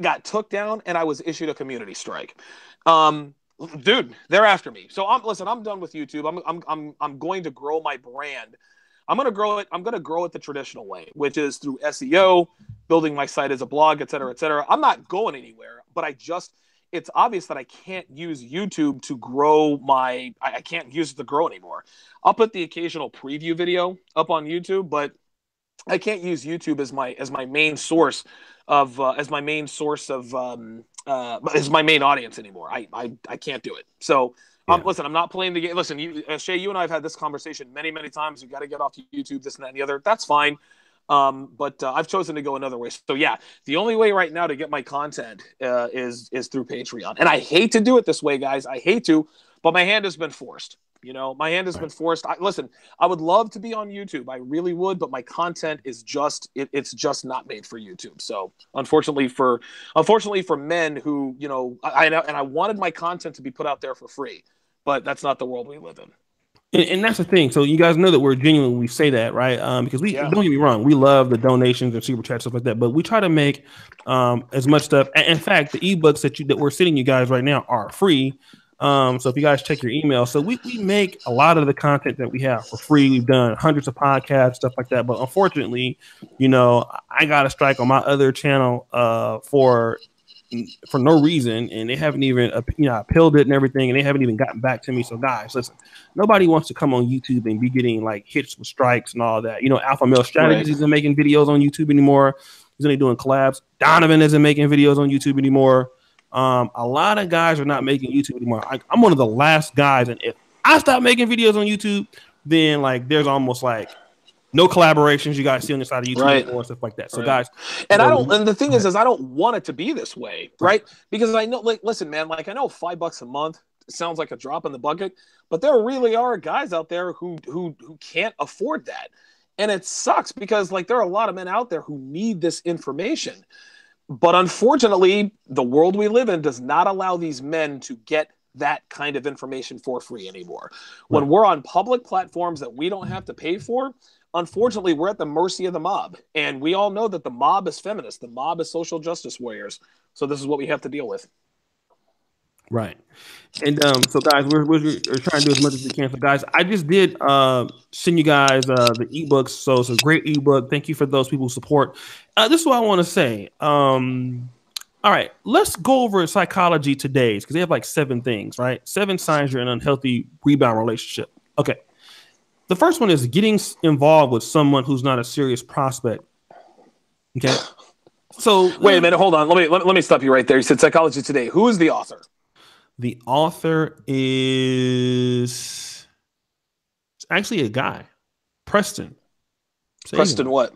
got took down, and I was issued a community strike. Dude, they're after me. So I'm done with YouTube. I'm going to grow my brand. I'm going to grow it. I'm going to grow it the traditional way, which is through SEO, building my site as a blog, et cetera, et cetera. I'm not going anywhere, but it's obvious that I can't use YouTube to grow I can't use it to grow anymore. I'll put the occasional preview video up on YouTube, but I can't use YouTube as my main source of as my main audience anymore. I can't do it. So listen, I'm not playing the game. Listen, Shay, you and I have had this conversation many, many times. You got to get off YouTube, this and that and the other. That's fine. But I've chosen to go another way. So yeah, the only way right now to get my content is through Patreon. And I hate to do it this way, guys. I hate to, but my hand has been forced. My hand has been forced. Listen, I would love to be on YouTube. I really would, but my content is it's just not made for YouTube. So unfortunately for men who, I know, and I wanted my content to be put out there for free, but that's not the world we live in. And that's the thing. So you guys know that we're genuine when we say that, right? Because don't get me wrong, we love the donations and super chat stuff like that, but we try to make as much stuff. And in fact, the ebooks that we're sending you guys right now are free. So if you guys check your email, so we make a lot of the content that we have for free. We've done hundreds of podcasts, stuff like that. But unfortunately, I got a strike on my other channel for no reason, and they haven't even appealed it and everything, and they haven't even gotten back to me. So guys, listen, nobody wants to come on YouTube and be getting like hits with strikes and all that. Alpha Male Strategies isn't making videos on YouTube anymore. He's only doing collabs. Donovan isn't making videos on YouTube anymore. A lot of guys are not making YouTube anymore. I'm one of the last guys, and if I stop making videos on YouTube, then like there's almost like no collaborations you guys see on the side of YouTube anymore, stuff like that. So guys, and the thing is I don't want it to be this way, right? Because I know, like, listen, man, like I know $5 a month sounds like a drop in the bucket, but there really are guys out there who can't afford that, and it sucks because like there are a lot of men out there who need this information. But unfortunately, the world we live in does not allow these men to get that kind of information for free anymore. When we're on public platforms that we don't have to pay for, unfortunately, we're at the mercy of the mob. And we all know that the mob is feminist. The mob is social justice warriors. So this is what we have to deal with. Right. And so guys, we're trying to do as much as we can. So guys, I just did send you guys the ebooks. So it's a great ebook. Thank you for those people who support. This is what I want to say. All right, let's go over psychology today's because they have like 7 things, right? 7 signs you're in an unhealthy rebound relationship. Okay. The first one is getting involved with someone who's not a serious prospect. Okay. So wait a minute, hold on. Let me stop you right there. You said Psychology Today. Who is the author? The author is actually a guy, Preston. Preston what?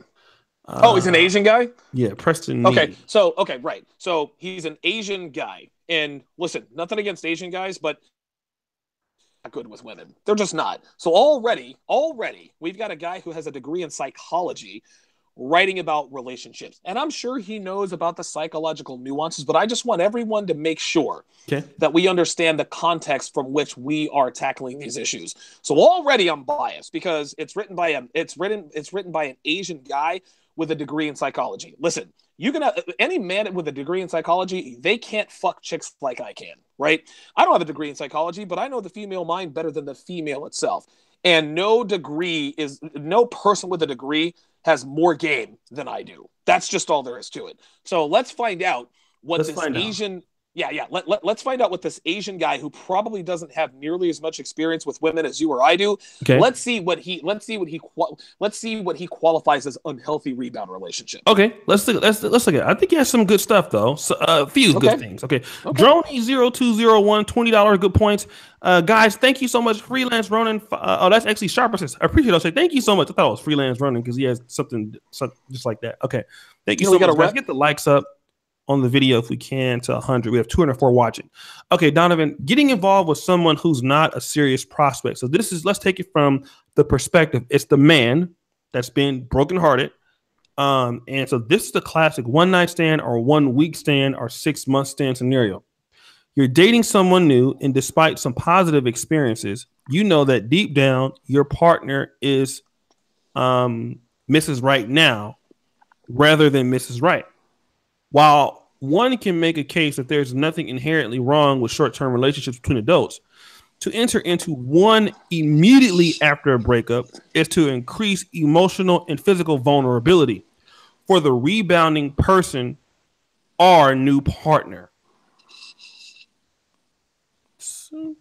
He's an Asian guy? Yeah, Preston. Okay, right. So he's an Asian guy. And listen, nothing against Asian guys, but not good with women. They're just not. So already, we've got a guy who has a degree in psychology writing about relationships. And I'm sure he knows about the psychological nuances, but I just want everyone to make sure that we understand the context from which we are tackling these issues. So already I'm biased because it's written by an Asian guy with a degree in psychology. Listen, you can any man with a degree in psychology, they can't fuck chicks like I can, right? I don't have a degree in psychology, but I know the female mind better than the female itself. And no person with a degree has more game than I do. That's just all there is to it. So let's find out what Let's this find out. Asian yeah. Let's find out what this Asian guy who probably doesn't have nearly as much experience with women as you or I do. Okay. Let's see what he qualifies as unhealthy rebound relationship. Okay, let's look at it. I think he has some good stuff though. So, a few good things. Okay. Droney0201, $20 good points. Guys, thank you so much. Freelance Ronin. That's actually Sharper says. I appreciate it. I'll say thank you so much. I thought it was Freelance Ronin because he has something just like that. Okay. Thank you so much, guys. Get the likes up on the video if we can to 100. We have 204 watching. Okay, Donovan, getting involved with someone who's not a serious prospect. So let's take it from the perspective. It's the man that's been brokenhearted. And so this is the classic 1 night stand or 1 week stand or 6 month stand scenario. You're dating someone new, and despite some positive experiences, you know that deep down your partner is Mrs. Right now rather than Mrs. Right. While one can make a case that there's nothing inherently wrong with short-term relationships between adults, to enter into one immediately after a breakup is to increase emotional and physical vulnerability for the rebounding person or new partner. So,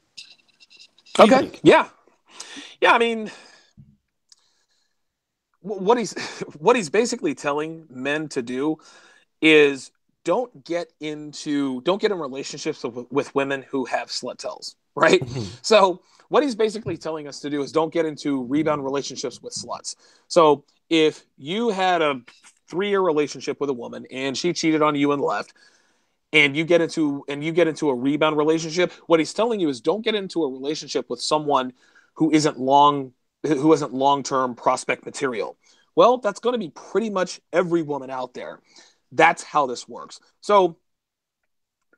okay. Yeah. I mean, what he's basically telling men to do is don't get in relationships with women who have slut tells, right? Mm-hmm. So what he's basically telling us to do is don't get into rebound relationships with sluts. So if you had a 3-year relationship with a woman and she cheated on you and left, and you get into a rebound relationship, what he's telling you is don't get into a relationship with someone who isn't long-term prospect material. Well, that's going to be pretty much every woman out there. That's how this works. So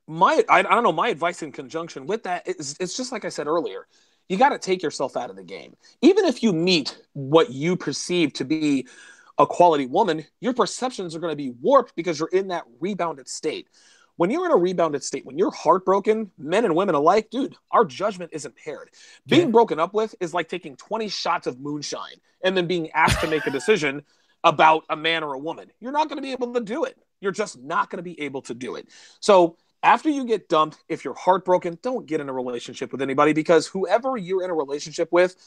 my advice in conjunction with that is it's just like I said earlier. You got to take yourself out of the game. Even if you meet what you perceive to be a quality woman, your perceptions are going to be warped because you're in that rebounded state. When you're in a rebounded state, when you're heartbroken, men and women alike, dude, our judgment is impaired. Being broken up with is like taking 20 shots of moonshine and then being asked to make a decision about a man or a woman. You're not going to be able to do it. You're just not going to be able to do it. So after you get dumped, if you're heartbroken, don't get in a relationship with anybody because whoever you're in a relationship with,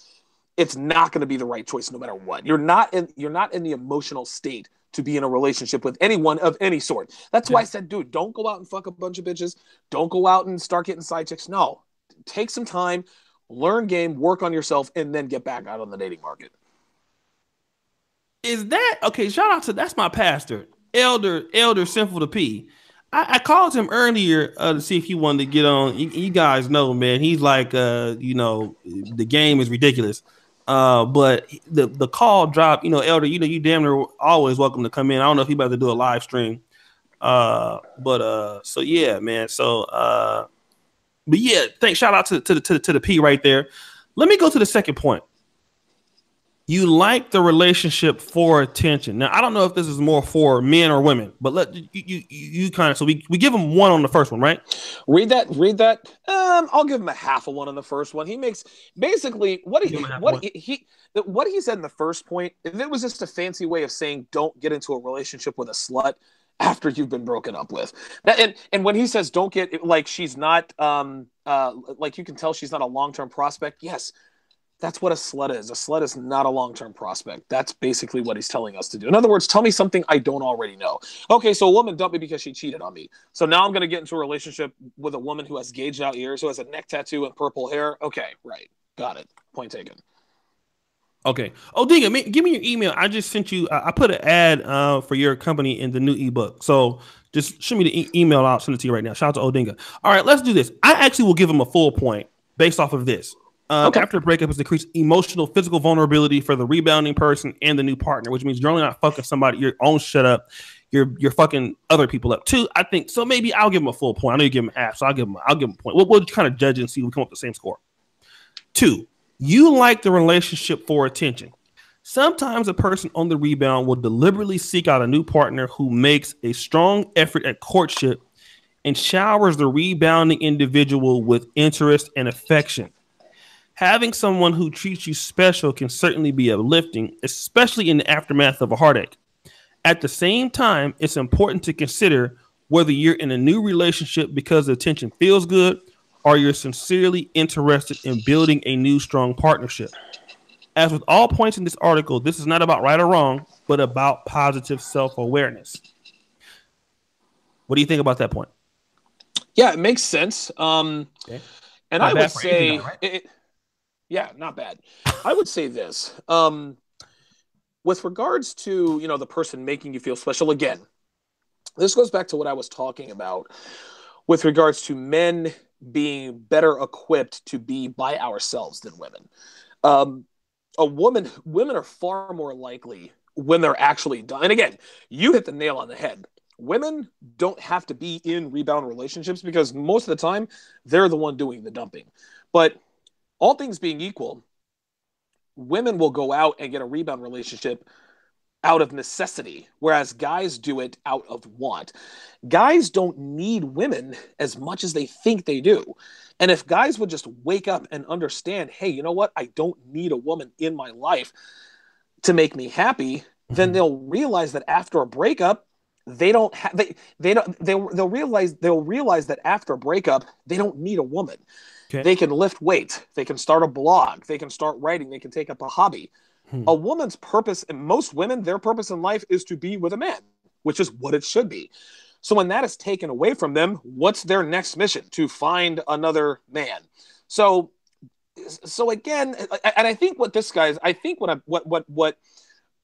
it's not going to be the right choice no matter what. You're not in the emotional state to be in a relationship with anyone of any sort. That's why I said, dude, don't go out and fuck a bunch of bitches. Don't go out and start getting side chicks. No, take some time, learn game, work on yourself, and then get back out on the dating market. Is that okay? Shout out to that's my pastor, Elder Sinful to P. I called him earlier to see if he wanted to get on. You guys know, man, he's like, the game is ridiculous. But the call dropped. Elder, you damn near always welcome to come in. I don't know if he about to do a live stream. So yeah, man. So but yeah, shout out to the P right there. Let me go to the second point. You like the relationship for attention. Now, I don't know if this is more for men or women, but let you kind of, so we give him 1 on the first one, right? Read that. I'll give him a half of 1 on the first one. He makes basically what he said in the first point. If it was just a fancy way of saying don't get into a relationship with a slut after you've been broken up with. And when he says don't get, like she's not like you can tell she's not a long-term prospect. Yes. That's what a slut is. A slut is not a long-term prospect. That's basically what he's telling us to do. In other words, tell me something I don't already know. Okay, so a woman dumped me because she cheated on me. So now I'm going to get into a relationship with a woman who has gauged out ears, who has a neck tattoo and purple hair. Okay, right. Got it. Point taken. Okay. Odinga, give me your email. I just sent you, I put an ad for your company in the new ebook. So just shoot me the email. I'll send it to you right now. Shout out to Odinga. All right, let's do this. I actually will give him a full point based off of this. After a breakup is decreased emotional, physical vulnerability for the rebounding person and the new partner, which means you're only not fucking somebody, your own shut up. You're fucking other people up too. I think so. Maybe I'll give him a full point. I know you give him half, so I'll give him a point. We'll kind of judge it and see if we come up with the same score. 2, you like the relationship for attention. Sometimes a person on the rebound will deliberately seek out a new partner who makes a strong effort at courtship and showers the rebounding individual with interest and affection. Having someone who treats you special can certainly be uplifting, especially in the aftermath of a heartache. At the same time, it's important to consider whether you're in a new relationship because the attention feels good or you're sincerely interested in building a new strong partnership. As with all points in this article, this is not about right or wrong, but about positive self awareness. What do you think about that point? Yeah, it makes sense. Okay. And Not I would bad for an Asian guy, say, right? yeah, not bad. I would say this. With regards to, the person making you feel special, again, this goes back to what I was talking about with regards to men being better equipped to be by ourselves than women. Um, women are far more likely when they're actually done. And again, you hit the nail on the head. Women don't have to be in rebound relationships because most of the time they're the one doing the dumping. But all things being equal, women will go out and get a rebound relationship out of necessity, whereas guys do it out of want. Guys don't need women as much as they think they do. And if guys would just wake up and understand, hey, you know what? I don't need a woman in my life to make me happy, then they'll realize that after a breakup, they don't have they don't they'll realize that after a breakup, they don't need a woman. Okay. They can lift weights, they can start a blog, they can start writing, they can take up a hobby. A woman's purpose, and most women, their purpose in life is to be with a man, which is what it should be. So when that is taken away from them, what's their next mission? To find another man. So again, and I think what this guy is, I think what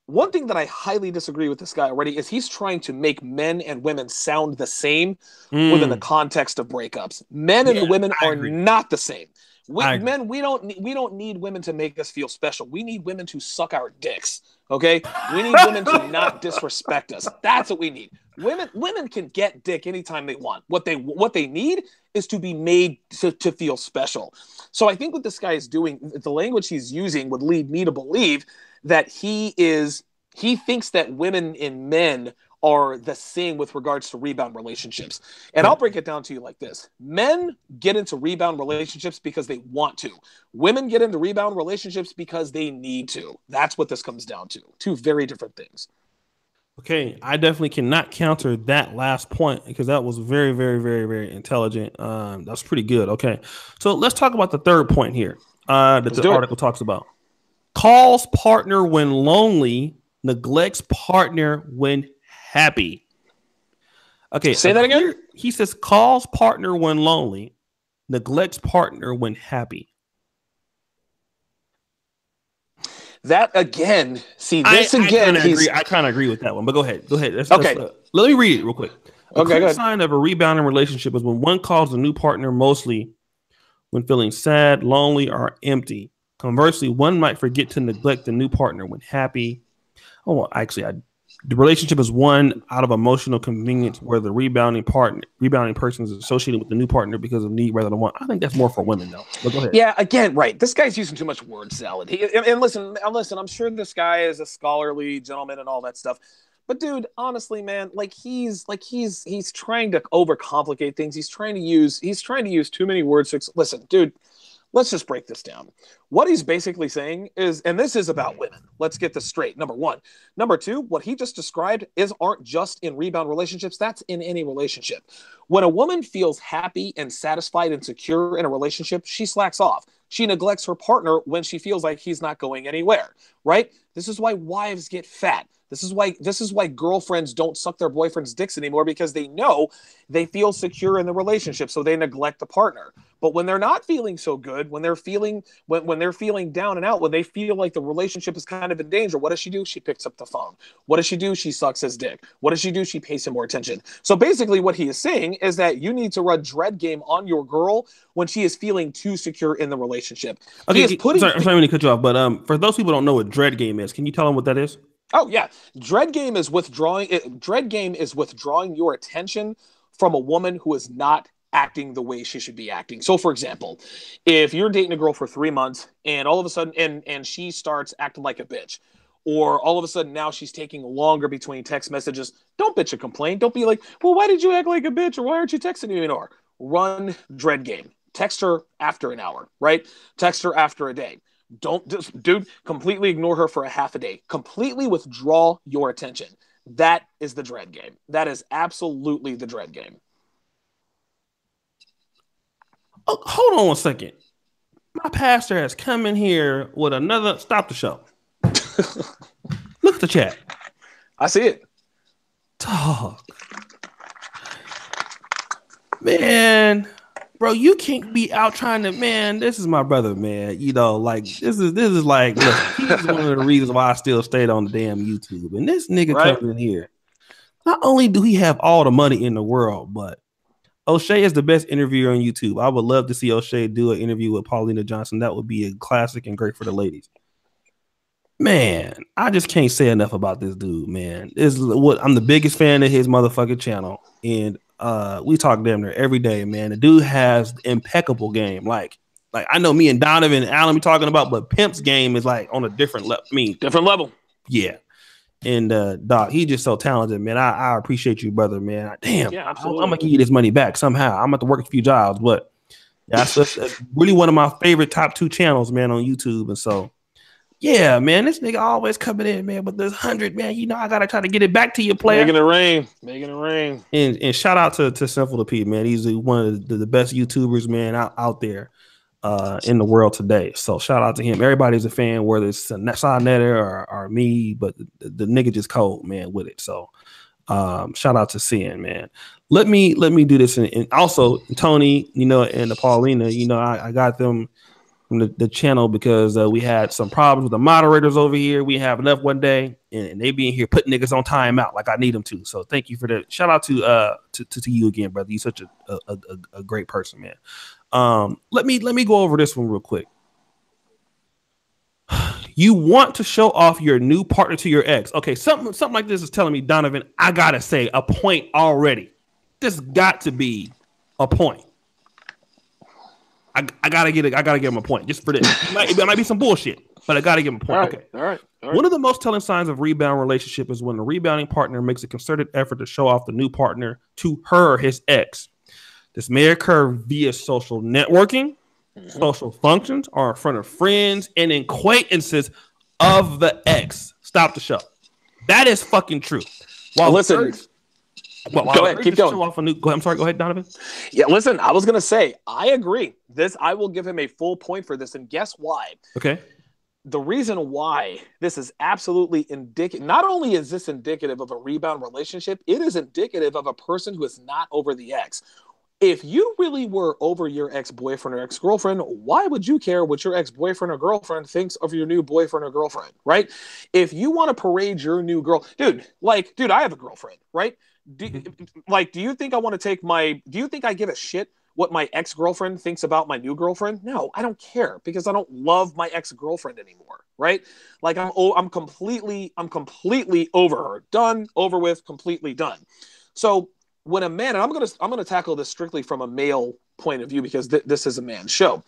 one thing that I highly disagree with this guy already is he's trying to make men and women sound the same within the context of breakups. Men and women are not the same. Men, we don't need women to make us feel special. We need women to suck our dicks. Okay, we need women to not disrespect us. That's what we need. Women can get dick anytime they want. What they need is to be made to feel special. So I think what this guy is doing, the language he's using, would lead me to believe that he thinks that women and men are the same with regards to rebound relationships. And I'll break it down to you like this. Men get into rebound relationships because they want to. Women get into rebound relationships because they need to. That's what this comes down to. Two very different things. Okay, I definitely cannot counter that last point because that was very, very, very, very intelligent. That's pretty good. Okay, so let's talk about the third point here that the article talks about. Calls partner when lonely, neglects partner when happy. Okay, say that again. He says calls partner when lonely, neglects partner when happy. That again, see this I again. I kind of agree with that one, but go ahead. Okay. Let me read it real quick. A clear sign of a rebounding relationship is when one calls a new partner mostly when feeling sad, lonely, or empty. Conversely, one might forget to neglect the new partner when happy. Oh, well, actually, the relationship is one out of emotional convenience where the rebounding person is associated with the new partner because of need rather than want. I think that's more for women, though. But go ahead. Yeah, again, right. This guy's using too much word salad. And listen, I'm sure this guy is a scholarly gentleman and all that stuff. But dude, honestly, man, he's trying to overcomplicate things. He's trying to use too many words. Listen, dude. Let's just break this down. What he's basically saying is, and this is about women. Let's get this straight. Number one. Number two, what he just described aren't just in rebound relationships. That's in any relationship. When a woman feels happy and satisfied and secure in a relationship, she slacks off. She neglects her partner when she feels like he's not going anywhere, right? This is why wives get fat. This is why girlfriends don't suck their boyfriends' dicks anymore because they know they feel secure in the relationship, so they neglect the partner. But when they're not feeling so good, when they're feeling down and out, when they feel like the relationship is kind of in danger, what does she do? She picks up the phone. What does she do? She sucks his dick. What does she do? She pays him more attention. So basically what he is saying is that you need to run dread game on your girl when she is feeling too secure in the relationship. Okay, I'm sorry to cut you off, but for those people who don't know what dread game is, can you tell them what that is? Oh yeah, dread game is withdrawing your attention from a woman who is not acting the way she should be acting. So for example, if you're dating a girl for 3 months and all of a sudden and she starts acting like a bitch, or all of a sudden now she's taking longer between text messages, don't bitch and complain. Don't be like, well, why did you act like a bitch, or why aren't you texting me anymore? Run dread game. Text her after an hour, right? Text her after a day. Don't just, dude, completely ignore her for a half a day. Completely withdraw your attention. That is the dread game. That is absolutely the dread game. Oh, hold on 1 second. My pastor has come in here with another. Stop the show. Look at the chat. I see it. Talk. Man, bro, you can't be out trying to, man, this is my brother, man. You know, like this is like, look, he's one of the reasons why I still stayed on the damn YouTube. And this nigga Right? comes in here. Not only do he have all the money in the world, but O'Shea is the best interviewer on YouTube. I would love to see O'Shea do an interview with Paulina Johnson. That would be a classic and great for the ladies. Man, I just can't say enough about this dude, man. This is what I'm the biggest fan of his motherfucking channel. And we talk damn near every day, man. The dude has impeccable game. Like I know me and Donovan and Alan be talking about, but Pimp's game is like on a different level. I mean, different level. Yeah. And Doc, he's just so talented, man. I appreciate you, brother, man. Damn, Yeah, I'm gonna give you this money back somehow. I'm gonna have to work a few jobs, but that's really one of my favorite top 2 channels, man, on YouTube. And so, yeah, man, this nigga always coming in, man. But this 100, man, you know, I gotta try to get it back to you, player. Making it rain. And shout out to Simple to Pete, man. He's one of the best YouTubers, man, out there in the world today. So shout out to him. Everybody's a fan, whether it's Netter or me, but the nigga just cold, man, with it. So shout out to Sin, man. Let me do this. And also Tony, you know, and the Paulina, you know, I got them from the channel because we had some problems with the moderators over here. We have enough one day and they be in here putting niggas on timeout like I need them to. So thank you for that. Shout out to you again, brother. You're such a great person, man. Let me go over this one real quick. You want to show off your new partner to your ex. Okay, something like this is telling me, Donovan, I gotta say a point already. This got to be a point. I gotta give him a point just for this. It might be some bullshit, but I gotta give him a point. All right. One of the most telling signs of rebound relationship is when the rebounding partner makes a concerted effort to show off the new partner to her or his ex. This may occur via social networking, social functions, or in front of friends and acquaintances of the ex. Stop the show. That is fucking true. Listen. Go ahead. Keep going. I'm sorry. Go ahead, Donovan. Yeah, listen. I was gonna say I agree. I will give him a full point for this, and guess why? Okay. The reason why this is absolutely indicative. Not only is this indicative of a rebound relationship, it is indicative of a person who is not over the ex. If you really were over your ex-boyfriend or ex-girlfriend, why would you care what your ex-boyfriend or girlfriend thinks of your new boyfriend or girlfriend, right? If you want to parade your new girl, dude, I have a girlfriend, right? Do you think I give a shit what my ex-girlfriend thinks about my new girlfriend? No, I don't care because I don't love my ex-girlfriend anymore, right? Like I'm completely over her. Done, over with, completely done. So when a man, and I'm gonna tackle this strictly from a male point of view because this is a man's show.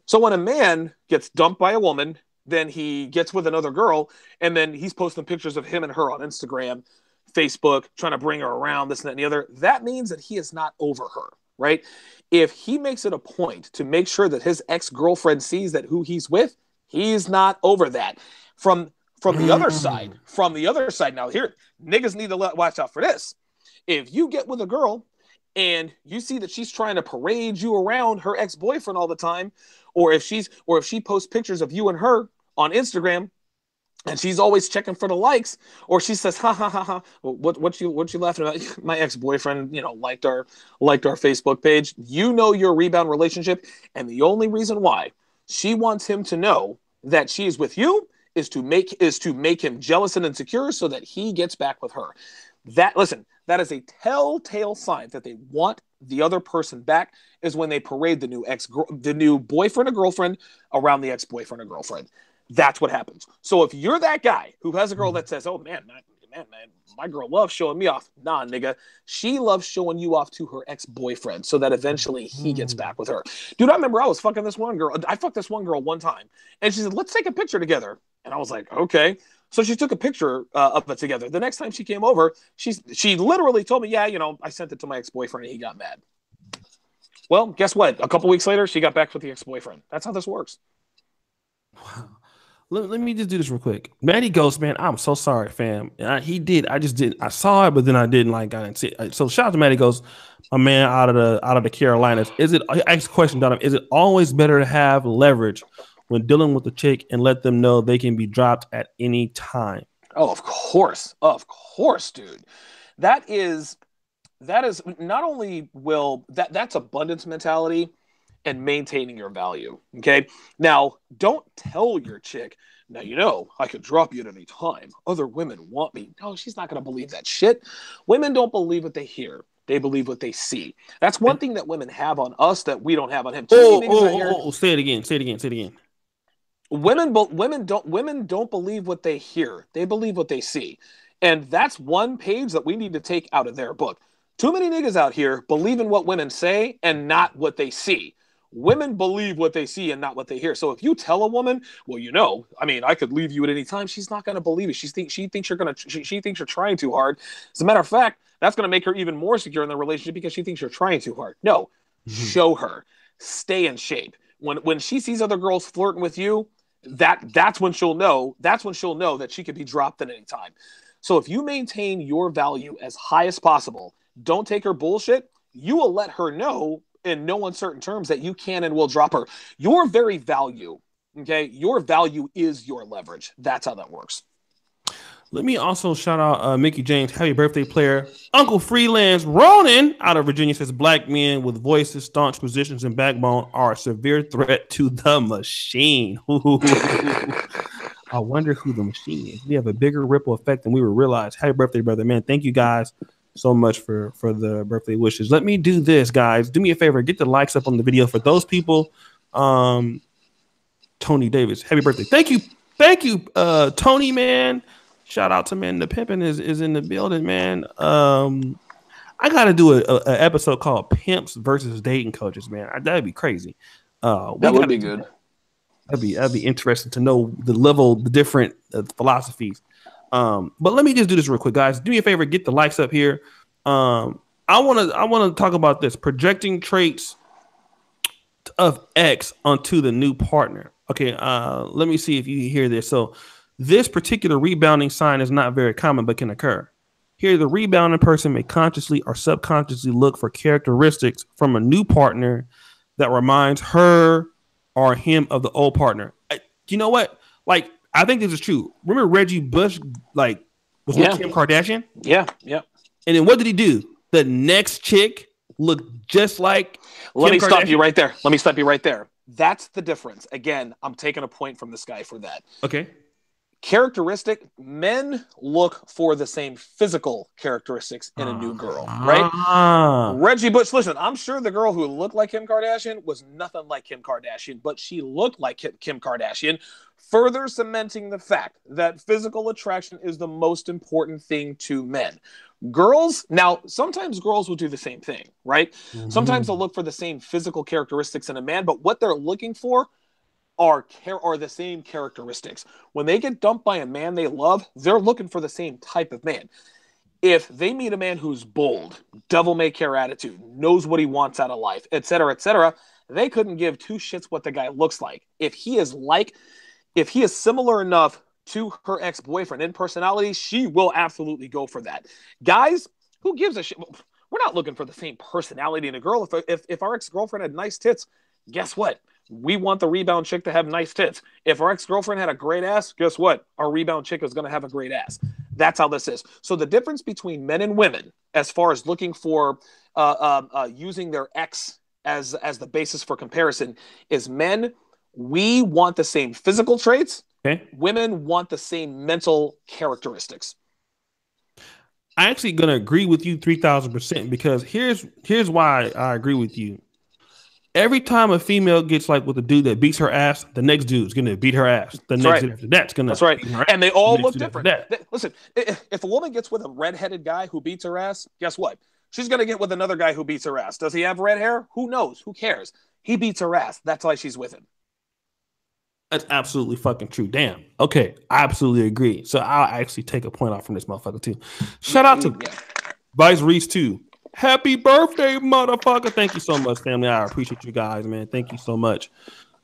So when a man gets dumped by a woman, then he gets with another girl, and then he's posting pictures of him and her on Instagram, Facebook, trying to bring her around, this and that and the other. That means that he is not over her, right? If he makes it a point to make sure that his ex-girlfriend sees that who he's with, he's not over that. From the other side, now here, niggas need to watch out for this. If you get with a girl and you see that she's trying to parade you around her ex-boyfriend all the time, or if she posts pictures of you and her on Instagram and she's always checking for the likes, or she says, ha ha ha ha, what you laughing about? My ex-boyfriend, liked our Facebook page. You know your rebound relationship, and the only reason why she wants him to know that she is with you is to make him jealous and insecure so that he gets back with her. That is a telltale sign that they want the other person back is when they parade the new boyfriend or girlfriend around the ex-boyfriend or girlfriend. That's what happens. So if you're that guy who has a girl that says, oh man, my girl loves showing me off. Nah, nigga. She loves showing you off to her ex-boyfriend so that eventually he gets back with her. Dude, I remember I was fucking this one girl. I fucked this one girl one time. And she said, let's take a picture together. And I was like, okay. So she took a picture of it together. The next time she came over, she literally told me, yeah, I sent it to my ex-boyfriend and he got mad. Well, guess what? A couple weeks later, she got back with the ex-boyfriend. That's how this works. Wow. Let me just do this real quick. Matty Ghost, man, I'm so sorry, fam. He did. I just didn't. I saw it, but then I didn't like. I didn't see it. So shout out to Matty Ghost, a man out of the Carolinas. Is it? I asked a question, Donovan. Is it always better to have leverage when dealing with the chick and let them know they can be dropped at any time? Oh, of course, dude. That is not only will that's abundance mentality and maintaining your value. Okay. Now, don't tell your chick, now, I could drop you at any time. Other women want me. No, she's not going to believe that shit. Women don't believe what they hear. They believe what they see. That's one thing that women have on us that we don't have on him. Say it again. Say it again. Say it again. Women don't believe what they hear. They believe what they see. And that's one page that we need to take out of their book. Too many niggas out here believe in what women say and not what they see. Women believe what they see and not what they hear. So if you tell a woman, well, I could leave you at any time, she's not going to believe it. She thinks you're trying too hard. As a matter of fact, that's going to make her even more secure in the relationship because she thinks you're trying too hard. No, show her. Stay in shape. When she sees other girls flirting with you, that's when she'll know. That's when she'll know that she could be dropped at any time. So if you maintain your value as high as possible, don't take her bullshit, you will let her know in no uncertain terms that you can and will drop her. Your very value, okay? Your value is your leverage. That's how that works. Let me also shout out Mickey James, happy birthday player. Uncle Freelance Ronan out of Virginia says black men with voices, staunch positions, and backbone are a severe threat to the machine. I wonder who the machine is. We have a bigger ripple effect than we would realize. Happy birthday, brother. Man, thank you guys so much for the birthday wishes. Let me do this, guys. Do me a favor. Get the likes up on the video for those people. Tony Davis, happy birthday. Thank you. Tony, man. Shout out to man. The pimpin' is in the building, man. I got to do a episode called Pimps versus Dating Coaches, man. That'd be crazy. That would be good. That'd be interesting to know the different philosophies. But let me just do this real quick, guys. Do me a favor, get the likes up here. I want to talk about this projecting traits of X onto the new partner. Okay, let me see if you hear this. So this particular rebounding sign is not very common, but can occur. Here, the rebounding person may consciously or subconsciously look for characteristics from a new partner that reminds her or him of the old partner. You know what? Like, I think this is true. Remember Reggie Bush, was with Kim Kardashian? Yeah. And then what did he do? The next chick looked just like Let me stop you right there. That's the difference. Again, I'm taking a point from this guy for that. Okay. Characteristic, men look for the same physical characteristics in a new girl, right? Reggie Bush, listen, I'm sure the girl who looked like Kim Kardashian was nothing like Kim Kardashian, but she looked like Kim Kardashian, further cementing the fact that physical attraction is the most important thing to men. Girls, now, sometimes girls will do the same thing, right? Mm-hmm. Sometimes they'll look for the same physical characteristics in a man, but what they're looking for are the same characteristics. When they get dumped by a man they love, they're looking for the same type of man. If they meet a man who's bold, devil-may-care attitude, knows what he wants out of life, etc., they couldn't give two shits what the guy looks like. If he is similar enough to her ex-boyfriend in personality, she will absolutely go for that. Guys, who gives a shit? We're not looking for the same personality in a girl. If our ex-girlfriend had nice tits, guess what? We want the rebound chick to have nice tits. If our ex-girlfriend had a great ass, guess what? Our rebound chick is going to have a great ass. That's how this is. So the difference between men and women, as far as looking for using their ex as the basis for comparison, is men, we want the same physical traits. Okay. Women want the same mental characteristics. I'm actually going to agree with you 3,000% because here's why I agree with you. Every time a female gets with a dude that beats her ass, the next dude's going to beat her ass. The next dude after that's going to beat her ass. And they all look different. Listen, if a woman gets with a redheaded guy who beats her ass, guess what? She's going to get with another guy who beats her ass. Does he have red hair? Who knows? Who cares? He beats her ass. That's why she's with him. That's absolutely fucking true. Damn. Okay. I absolutely agree. So I'll actually take a point off from this motherfucker too. Shout out to Vice Reese too. Happy birthday, motherfucker. Thank you so much, family. I appreciate you guys, man. Thank you so much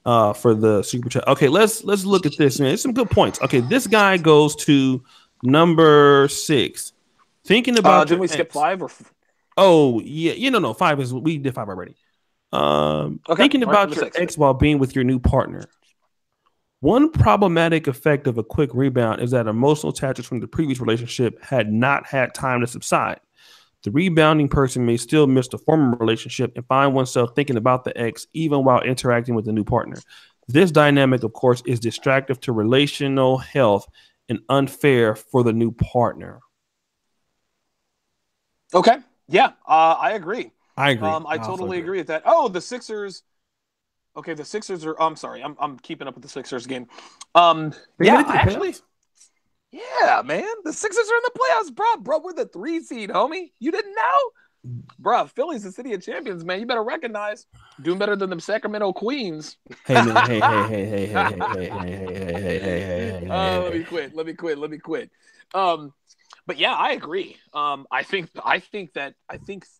for the super chat. Okay, let's look at this, man. It's some good points. Okay, this guy goes to number 6. Thinking about Didn't your we skip ex. 5 or? Oh, yeah. You know, no. 5 is, we did 5 already. Okay, Thinking all right, about number your 6. ex while being with your new partner. One problematic effect of a quick rebound is that emotional attachments from the previous relationship had not had time to subside. The rebounding person may still miss the former relationship and find oneself thinking about the ex even while interacting with the new partner. This dynamic, of course, is distractive to relational health and unfair for the new partner. Okay, yeah, I agree. I agree. I I also totally agree. agree with that. Oh, the Sixers. Okay, the Sixers are. I'm sorry, I'm keeping up with the Sixers game. They made Yeah, it to the actually, playoffs? yeah, man, the Sixers are in the playoffs, bro. Bro, we're the 3 seed, homie. You didn't know, bro? Philly's the city of champions, man. You better recognize doing better than them Sacramento Queens. Hey man, hey. Let me quit. Let me quit. Let me quit. But yeah, I agree. I think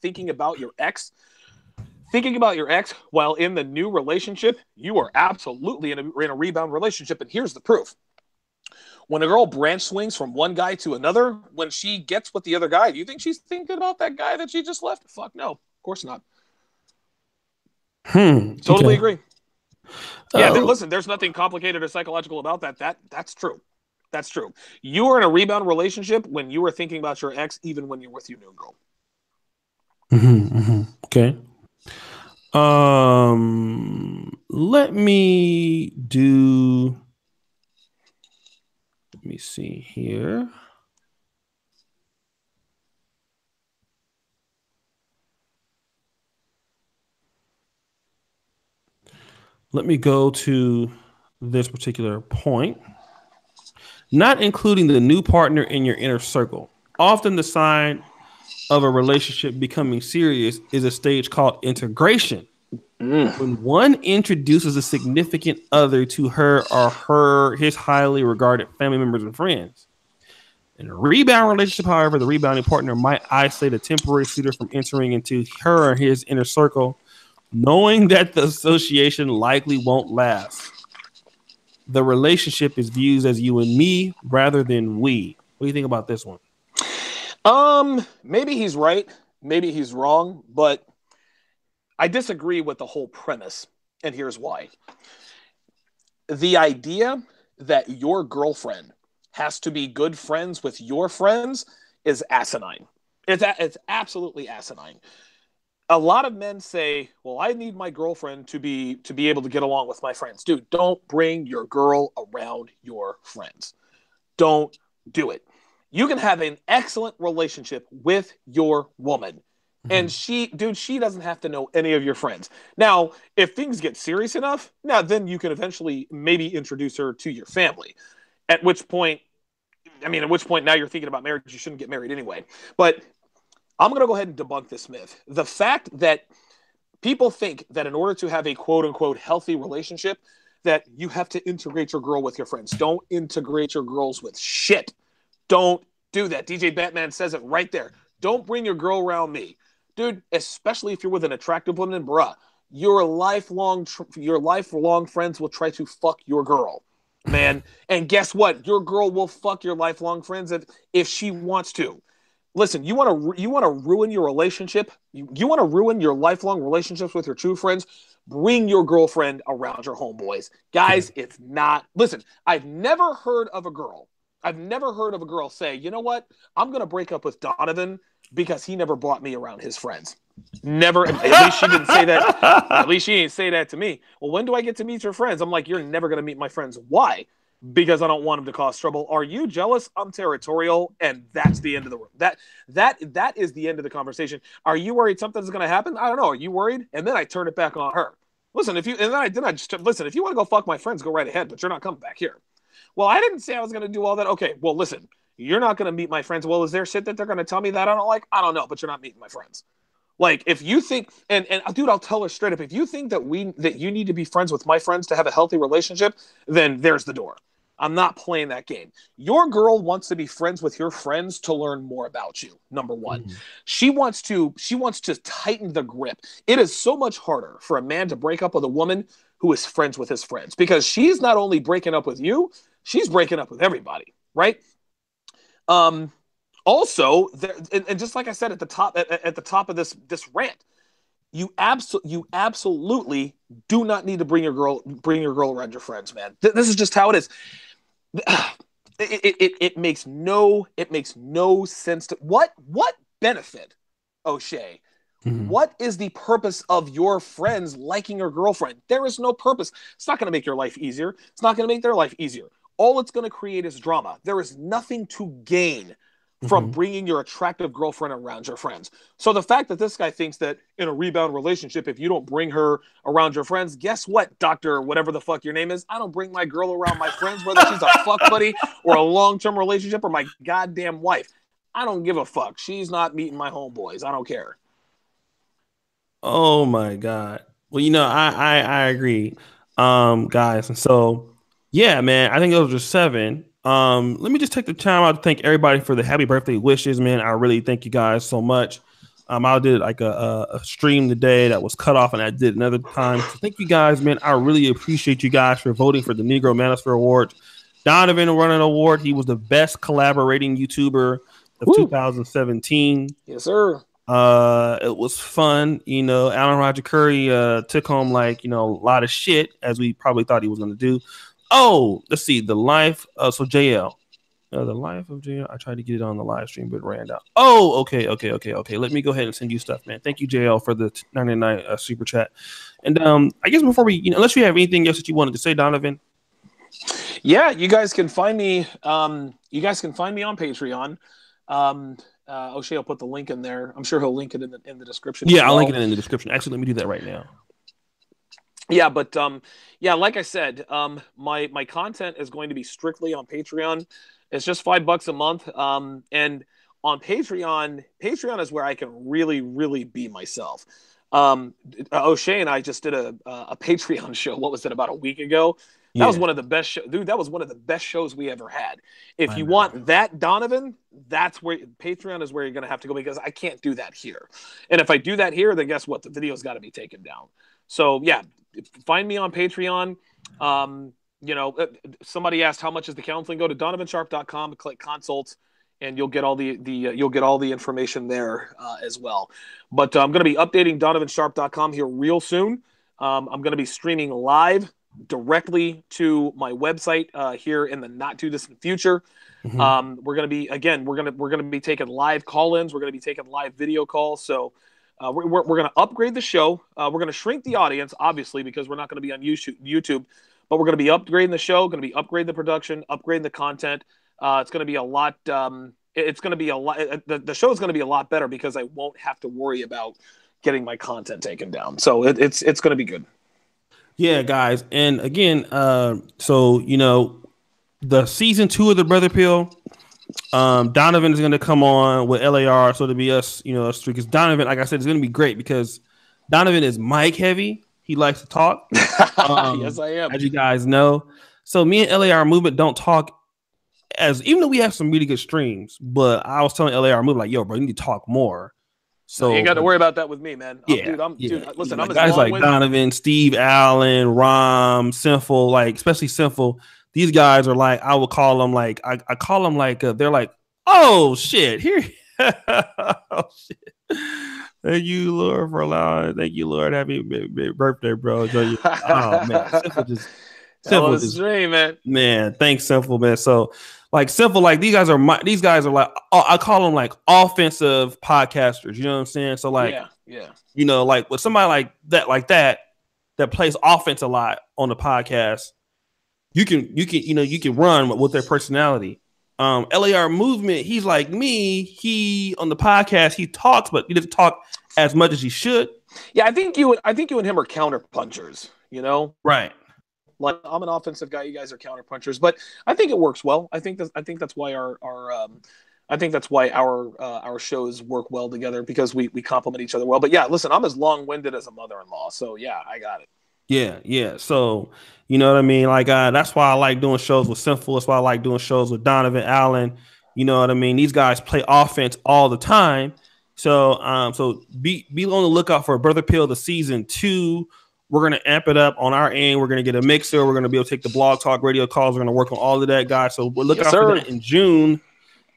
thinking about your ex while in the new relationship, you are absolutely in a rebound relationship. And here's the proof. When a girl branch swings from one guy to another, when she gets with the other guy, do you think she's thinking about that guy that she just left? Fuck no. Of course not. Totally Okay. agree. Yeah, listen, there's nothing complicated or psychological about that. That's true. That's true. You are in a rebound relationship when you are thinking about your ex, even when you're with your new girl. Okay. Let me do. Let me see here. Let me go to this particular point. Not including the new partner in your inner circle. Often the sign of a relationship becoming serious is a stage called integration. When one introduces a significant other to his highly regarded family members and friends. In a rebound relationship, however, the rebounding partner might isolate a temporary suitor from entering into her or his inner circle, knowing that the association likely won't last. The relationship is viewed as you and me rather than we. What do you think about this one? Maybe he's right, maybe he's wrong, but I disagree with the whole premise, and here's why. The idea that your girlfriend has to be good friends with your friends is asinine. It's absolutely asinine. A lot of men say, "Well, I need my girlfriend to be able to get along with my friends." Dude, don't bring your girl around your friends. Don't do it. You can have an excellent relationship with your woman. And she doesn't have to know any of your friends. Now, if things get serious enough, now then you can eventually maybe introduce her to your family. At which point, now you're thinking about marriage, you shouldn't get married anyway. But I'm going to go ahead and debunk this myth. The fact that people think that in order to have a quote unquote healthy relationship, that you have to integrate your girl with your friends. Don't integrate your girls with shit. Don't do that. DJ Batman says it right there. Don't bring your girl around me. Dude, especially if you're with an attractive woman, bruh, your lifelong friends will try to fuck your girl, man. And guess what? Your girl will fuck your lifelong friends if she wants to. Listen, you want to ruin your relationship. You want to ruin your lifelong relationships with your true friends. Bring your girlfriend around your homeboys, guys. It's not. Listen, I've never heard of a girl. I've never heard of a girl say, you know what? I'm gonna break up with Donovan because he never brought me around his friends. Never. At least she didn't say that. At least she didn't say that to me. Well, when do I get to meet your friends? I'm like, you're never gonna meet my friends. Why? Because I don't want them to cause trouble. Are you jealous? I'm territorial, and that's the end of the that is the end of the conversation. Are you worried something's going to happen? I don't know. Are you worried? And then I turn it back on her. Listen, if you and then I just listen. If you want to go fuck my friends, go right ahead. But you're not coming back here. Well, I didn't say I was going to do all that. Okay. Well, listen. You're not going to meet my friends. Well, is there shit that they're going to tell me that I don't like? I don't know. But you're not meeting my friends. Like if you think and dude, I'll tell her straight up. If you think that you need to be friends with my friends to have a healthy relationship, then there's the door. I'm not playing that game. Your girl wants to be friends with your friends to learn more about you. Number one, Mhm. she wants to tighten the grip. It is so much harder for a man to break up with a woman who is friends with his friends, because she's not only breaking up with you, she's breaking up with everybody, right? Um, Also, and just like I said at the top of this rant, you absolutely do not need to bring your girl around your friends, man. This is just how it is. It makes no sense to what benefit, O'Shea. Mhm. What is the purpose of your friends liking your girlfriend? There is no purpose. It's not going to make your life easier. It's not going to make their life easier. All it's going to create is drama. There is nothing to gain from Mhm. bringing your attractive girlfriend around your friends. So the fact that this guy thinks that in a rebound relationship, if you don't bring her around your friends, guess what, Doctor, whatever the fuck your name is, I don't bring my girl around my friends, whether she's a fuck buddy or a long-term relationship or my goddamn wife. I don't give a fuck. She's not meeting my homeboys. I don't care. Oh my God. Well, I agree, guys. And so, yeah, man, I think those are seven. Let me just take the time out to thank everybody for the happy birthday wishes, man. I really thank you guys so much. I did like a stream today that was cut off, and I did another time. So thank you guys, man. I really appreciate you guys for voting for the Negro Manosphere Award. Donovan won an award. He was the best collaborating YouTuber of Woo. 2017. Yes, sir. It was fun. Alan Roger Curry took home like a lot of shit, as we probably thought he was going to do. Oh, let's see, the life. So JL, the life of JL. I tried to get it on the live stream, but ran out. Oh, okay. Let me go ahead and send you stuff, man. Thank you, JL, for the 99 super chat. And I guess before we, unless you have anything else that you wanted to say, Donovan. Yeah, you guys can find me. You guys can find me on Patreon. O'Shea will put the link in there. I'm sure he'll link it in the description as Yeah, I'll link well. it in the description. Actually, let me do that right now. Yeah, but yeah, like I said, my content is going to be strictly on Patreon. It's just $5 a month. And on Patreon is where I can really be myself. O'Shea and I just did a Patreon show. What was it, about a week ago? That was Yeah, one of the best dude. That was one of the best shows we ever had. If I you know. want that, Donovan, that's where Patreon is where you're gonna have to go, because I can't do that here. And if I do that here, then guess what? The video's got to be taken down. So yeah, find me on Patreon. Um, somebody asked how much is the counseling. Go to donovansharpe.com, click consults, and you'll get all the information there as well. But I'm going to be updating donovansharpe.com here real soon. I'm going to be streaming live directly to my website here in the not too distant future. Mhm. We're going to be, again, we're going to be taking live call-ins. We're going to be taking live video calls. So we're going to upgrade the show. We're going to shrink the audience, obviously, because we're not going to be on YouTube, but we're going to be upgrading the show, going to be upgrading the production, upgrading the content. It's going to be a lot. It's going to be a lot. The show is going to be a lot better because I won't have to worry about getting my content taken down. So it's going to be good. Yeah, guys, and again, so the season 2 of the Brother Pill. Donovan is going to come on with LAR, so to be us, us three. Because Donovan, like I said, is going to be great because Donovan is mic heavy. He likes to talk, Yes, I am. as you guys know. So me and LAR Movement don't talk as, even though we have some really good streams. But I was telling LAR Movement like, yo, bro, you need to talk more. No, you So ain't got to like, worry about that with me, man. yeah, Dude. yeah, Listen, I'm like as guys long like winded. Donovan, Steve Allen, Rom, Sinful, like especially Sinful. These guys are like, I would call them like, I call them like, they're like, oh shit, here, oh shit. Thank you, Lord, for allowing. Thank you, Lord. Happy birthday, bro. Oh man, Hell of Simple a just stream, man. man. Thanks, Simple man. So like Simple, like these guys are like, I call them like offensive podcasters. You know what I'm saying? So like, Yeah. like with somebody that plays offense a lot on the podcast, you can run with their personality. LAR Movement, he's like me. He on the podcast he talks, but he doesn't talk as much as he should. Yeah, I think you and him are counter punchers. Right. Like I'm an offensive guy, you guys are counter punchers, but I think it works well. I think that's why our shows work well together, because we complement each other well. But yeah, listen, I'm as long winded as a mother-in-law, so yeah, I got it. Yeah, yeah. So you know what I mean. Like that's why I like doing shows with Sinful. That's why I like doing shows with Donovan Allen. You know what I mean. These guys play offense all the time. So be on the lookout for Brother Pill the season 2. We're gonna amp it up on our end. We're gonna get a mixer. We're gonna be able to take the blog talk radio calls. We're gonna work on all of that, guys. So we'll look Yes, out for sir. that in June.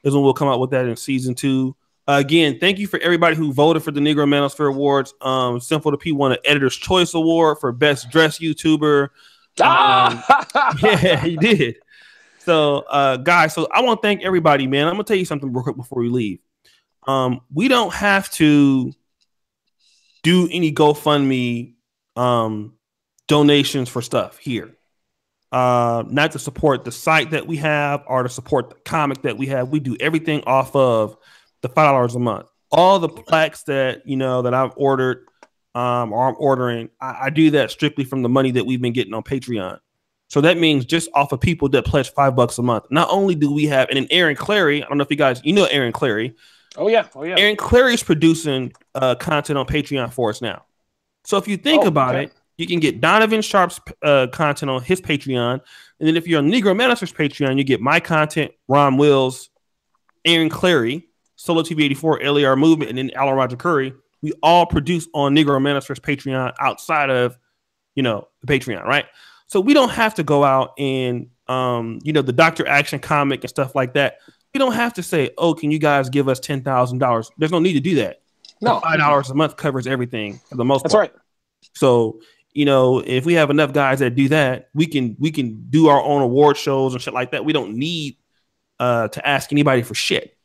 Is when we'll come out with that in season 2. Again, thank you for everybody who voted for the Negro Manosphere Awards. Simple to P won an Editor's Choice Award for Best Dressed YouTuber. Yeah, Ah! he did. So, guys, so I want to thank everybody, man. I'm gonna tell you something real quick before we leave. We don't have to do any GoFundMe donations for stuff here. Not to support the site that we have or to support the comic that we have. We do everything off of the $5 a month. All the plaques that that I've ordered or I'm ordering, I do that strictly from the money that we've been getting on Patreon. So that means just off of people that pledge $5 a month. Not only do we have, and then Aaron Clary, I don't know if you guys, Aaron Clary. Oh yeah, oh yeah. Aaron Clary's producing content on Patreon for us now. So if you think about it, you can get Donovan Sharpe's content on his Patreon. And then if you're on Negro Manosphere's Patreon, you get my content, Ron Wills, Aaron Clary, Solo TV 84, LAR Movement, and then Alan Roger Curry. We all produce on Negro Manosphere's Patreon outside of, the Patreon, right? So we don't have to go out and, the Dr. Action comic and stuff like that. We don't have to say, oh, can you guys give us $10,000? There's no need to do that. No. The $5 a month covers everything for the most part. That's right. So, if we have enough guys that do that, we can do our own award shows and shit like that. We don't need to ask anybody for shit.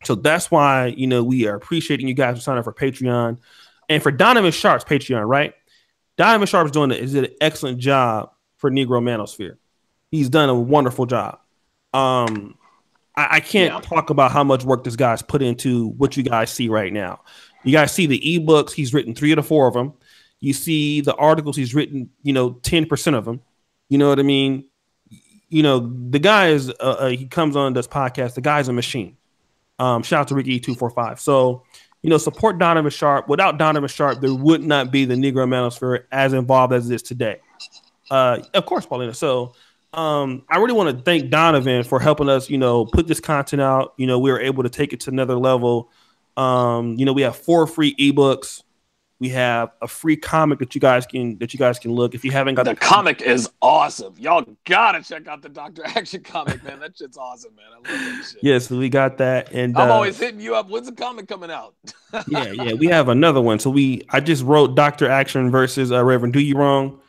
So that's why, we are appreciating you guys for signing up for Patreon. And for Donovan Sharpe's Patreon, right? Donovan Sharpe's did an excellent job for Negro Manosphere. He's done a wonderful job. I can't talk about how much work this guy's put into what you guys see right now. You guys see the ebooks. He's written 3 to 4 of them. You see the articles he's written, 10% of them. You know what I mean? The guy is, he comes on this podcast. The guy's a machine. Shout out to Ricky 245. So, support Donovan Sharpe. Without Donovan Sharpe, there would not be the Negro Manosphere as involved as it is today. Of course, Paulina. So, I really want to thank Donovan for helping us, put this content out. We were able to take it to another level. We have 4 free ebooks. We have a free comic that you guys can look. If you haven't got the comic is awesome. Y'all gotta check out the Dr. Action comic, man. That shit's awesome, man. I love that shit. Yes, we got that. And I'm always hitting you up. When's the comic coming out? yeah. We have another one. So I just wrote Dr. Action versus Reverend Do You Wrong.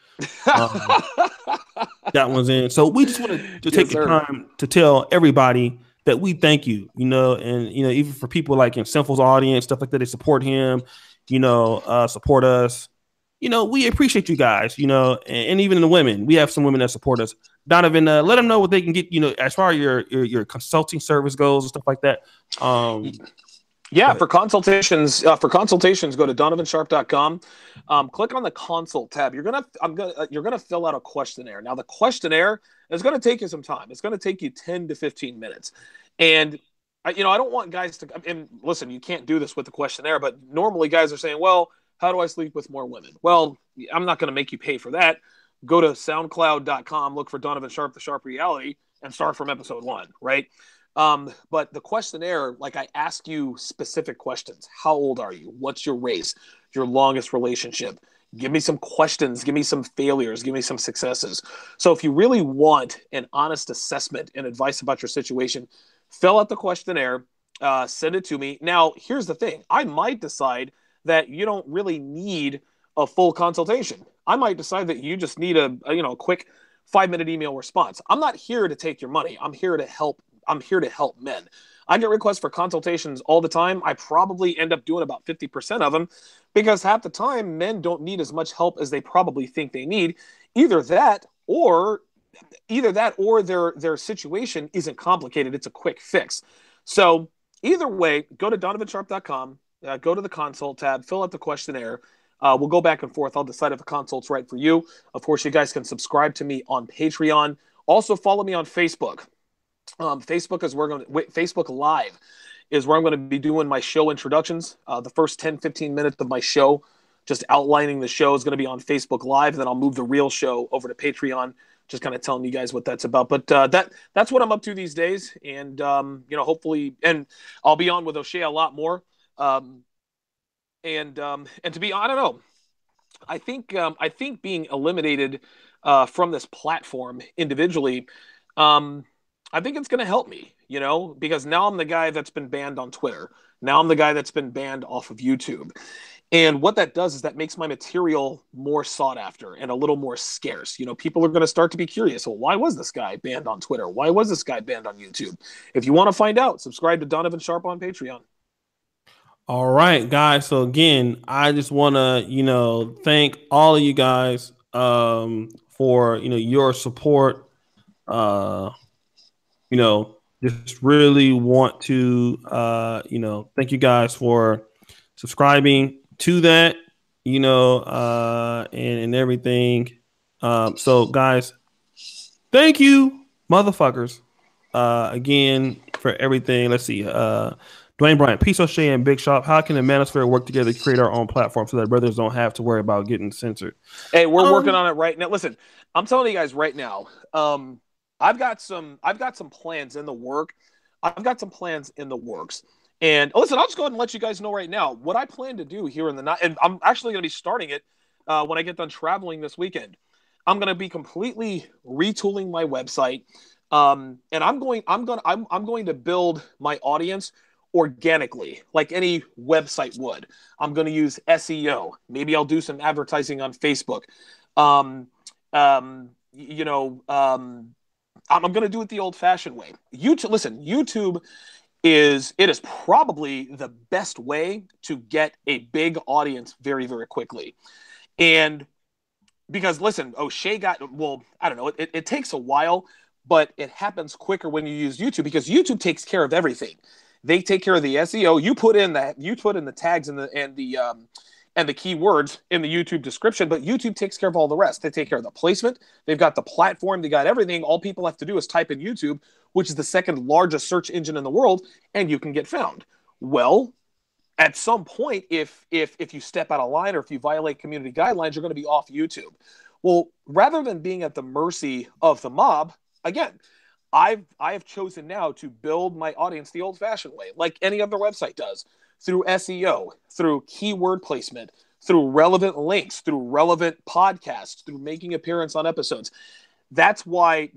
That one's in. So we just want to take the time to tell everybody that we thank you, and even for people like in Sinful's audience, stuff like that, they support him, support us. We appreciate you guys, and even the women. We have some women that support us. Donovan, let them know what they can get, as far as your consulting service goes and stuff like that. Yeah, for consultations, go to donovansharpe.com. Click on the consult tab. You're gonna fill out a questionnaire. Now, the questionnaire is gonna take you some time. It's gonna take you 10 to 15 minutes. And I don't want guys to. And listen, you can't do this with the questionnaire. But normally, guys are saying, "Well, how do I sleep with more women?" Well, I'm not gonna make you pay for that. Go to SoundCloud.com, look for Donovan Sharpe, The Sharpe Reality, and start from episode 1. Right. But the questionnaire, like, I ask you specific questions. How old are you? What's your race? Your longest relationship? Give me some questions. Give me some failures. Give me some successes. So if you really want an honest assessment and advice about your situation, fill out the questionnaire, send it to me. Now, here's the thing. I might decide that you don't really need a full consultation. I might decide that you just need a quick 5-minute email response. I'm not here to take your money. I'm here to help men. I get requests for consultations all the time. I probably end up doing about 50% of them because half the time men don't need as much help as they probably think they need. Either that or their situation isn't complicated. It's a quick fix. So either way, go to donovansharpe.com, go to the consult tab, fill out the questionnaire. We'll go back and forth. I'll decide if a consult's right for you. Of course, you guys can subscribe to me on Patreon. Also follow me on Facebook. Facebook Live is where I'm going to be doing my show introductions. The first 10, 15 minutes of my show just outlining the show. Is going to be on Facebook Live. Then I'll move the real show over to Patreon, just kind of telling you guys what that's about. But that's what I'm up to these days. And, hopefully, and I'll be on with O'Shea a lot more. And to be, I don't know. I think being eliminated from this platform individually, I think it's going to help me, because now I'm the guy that's been banned on Twitter. Now I'm the guy that's been banned off of YouTube. And what that does is that makes my material more sought after and a little more scarce. People are going to start to be curious. Well, why was this guy banned on Twitter? Why was this guy banned on YouTube? If you want to find out, subscribe to Donovan Sharpe on Patreon. All right, guys. So again, I just want to, thank all of you guys for, your support. Just really want to, thank you guys for subscribing to that, and everything. So guys, thank you, motherfuckers, again for everything. Let's see. Dwayne Bryant, Peace O'Shea and Big Shop. How can the Manosphere work together to create our own platform so that brothers don't have to worry about getting censored? Hey, we're working on it right now. Listen, I'm telling you guys right now. I've got some plans in the work. I've got some plans in the works. And listen, I'll just go ahead and let you guys know right now what I plan to do here in the night. And I'm actually going to be starting it when I get done traveling this weekend. I'm going to be completely retooling my website, and I'm going to build my audience organically, like any website would. I'm going to use SEO. Maybe I'll do some advertising on Facebook. I'm going to do it the old-fashioned way. YouTube is probably the best way to get a big audience very, very quickly. And because listen, O'Shea I don't know, it takes a while, but it happens quicker when you use YouTube because YouTube takes care of everything. They take care of the SEO. You put in the tags and the keywords in the YouTube description, but YouTube takes care of all the rest. They take care of the placement. They've got the platform. They got everything. All people have to do is type in YouTube, which is the second largest search engine in the world, and you can get found. Well, at some point, if you step out of line or if you violate community guidelines, you're going to be off YouTube. Well, rather than being at the mercy of the mob, again, I have chosen now to build my audience the old-fashioned way, like any other website does, through SEO, through keyword placement, through relevant links, through relevant podcasts, through making appearance on episodes. That's how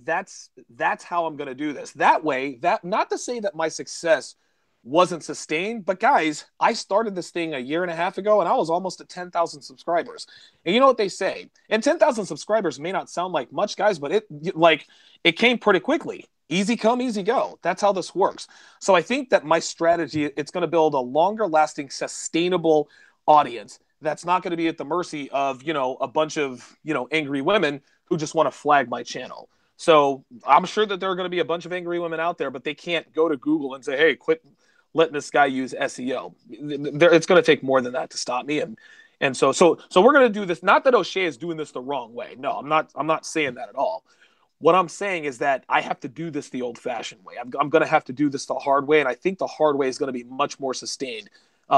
I'm going to do this. That way, not to say that my success wasn't sustained, but guys, I started this thing a year and a half ago and I was almost at 10,000 subscribers. And you know what they say? And 10,000 subscribers may not sound like much, guys, but it came pretty quickly. Easy come, easy go. That's how this works. So I think that my strategy, it's going to build a longer lasting, sustainable audience that's not going to be at the mercy of, a bunch of, angry women who just want to flag my channel. So I'm sure that there are going to be a bunch of angry women out there, but they can't go to Google and say, hey, quit letting this guy use SEO. It's going to take more than that to stop me. And so we're going to do this. Not that O'Shea is doing this the wrong way. No, I'm not saying that at all. What I'm saying is that I have to do this the old-fashioned way. I'm going to have to do this the hard way, and I think the hard way is going to be much more sustained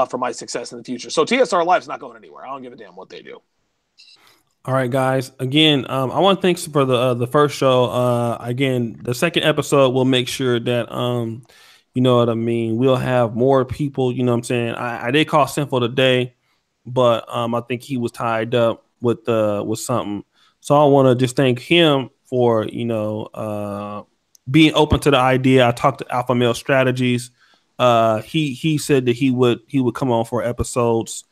for my success in the future. So TSR Live's not going anywhere. I don't give a damn what they do. All right, guys. Again, I want to thank for the first show. Again, the second episode, we'll make sure that you know what I mean. We'll have more people. You know what I'm saying. I did call Sinful today, but I think he was tied up with something. So I want to just thank him for being open to the idea. I talked to Alpha Male Strategies. He said that he would come on for episodes.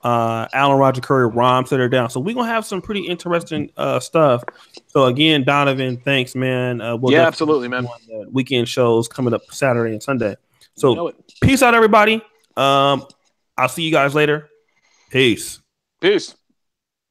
Alan Roger Curry, Rom set her down. So we're gonna have some pretty interesting stuff. So again, Donovan, thanks, man. Yeah, absolutely, man. Weekend shows coming up Saturday and Sunday. So peace out, everybody. I'll see you guys later. Peace.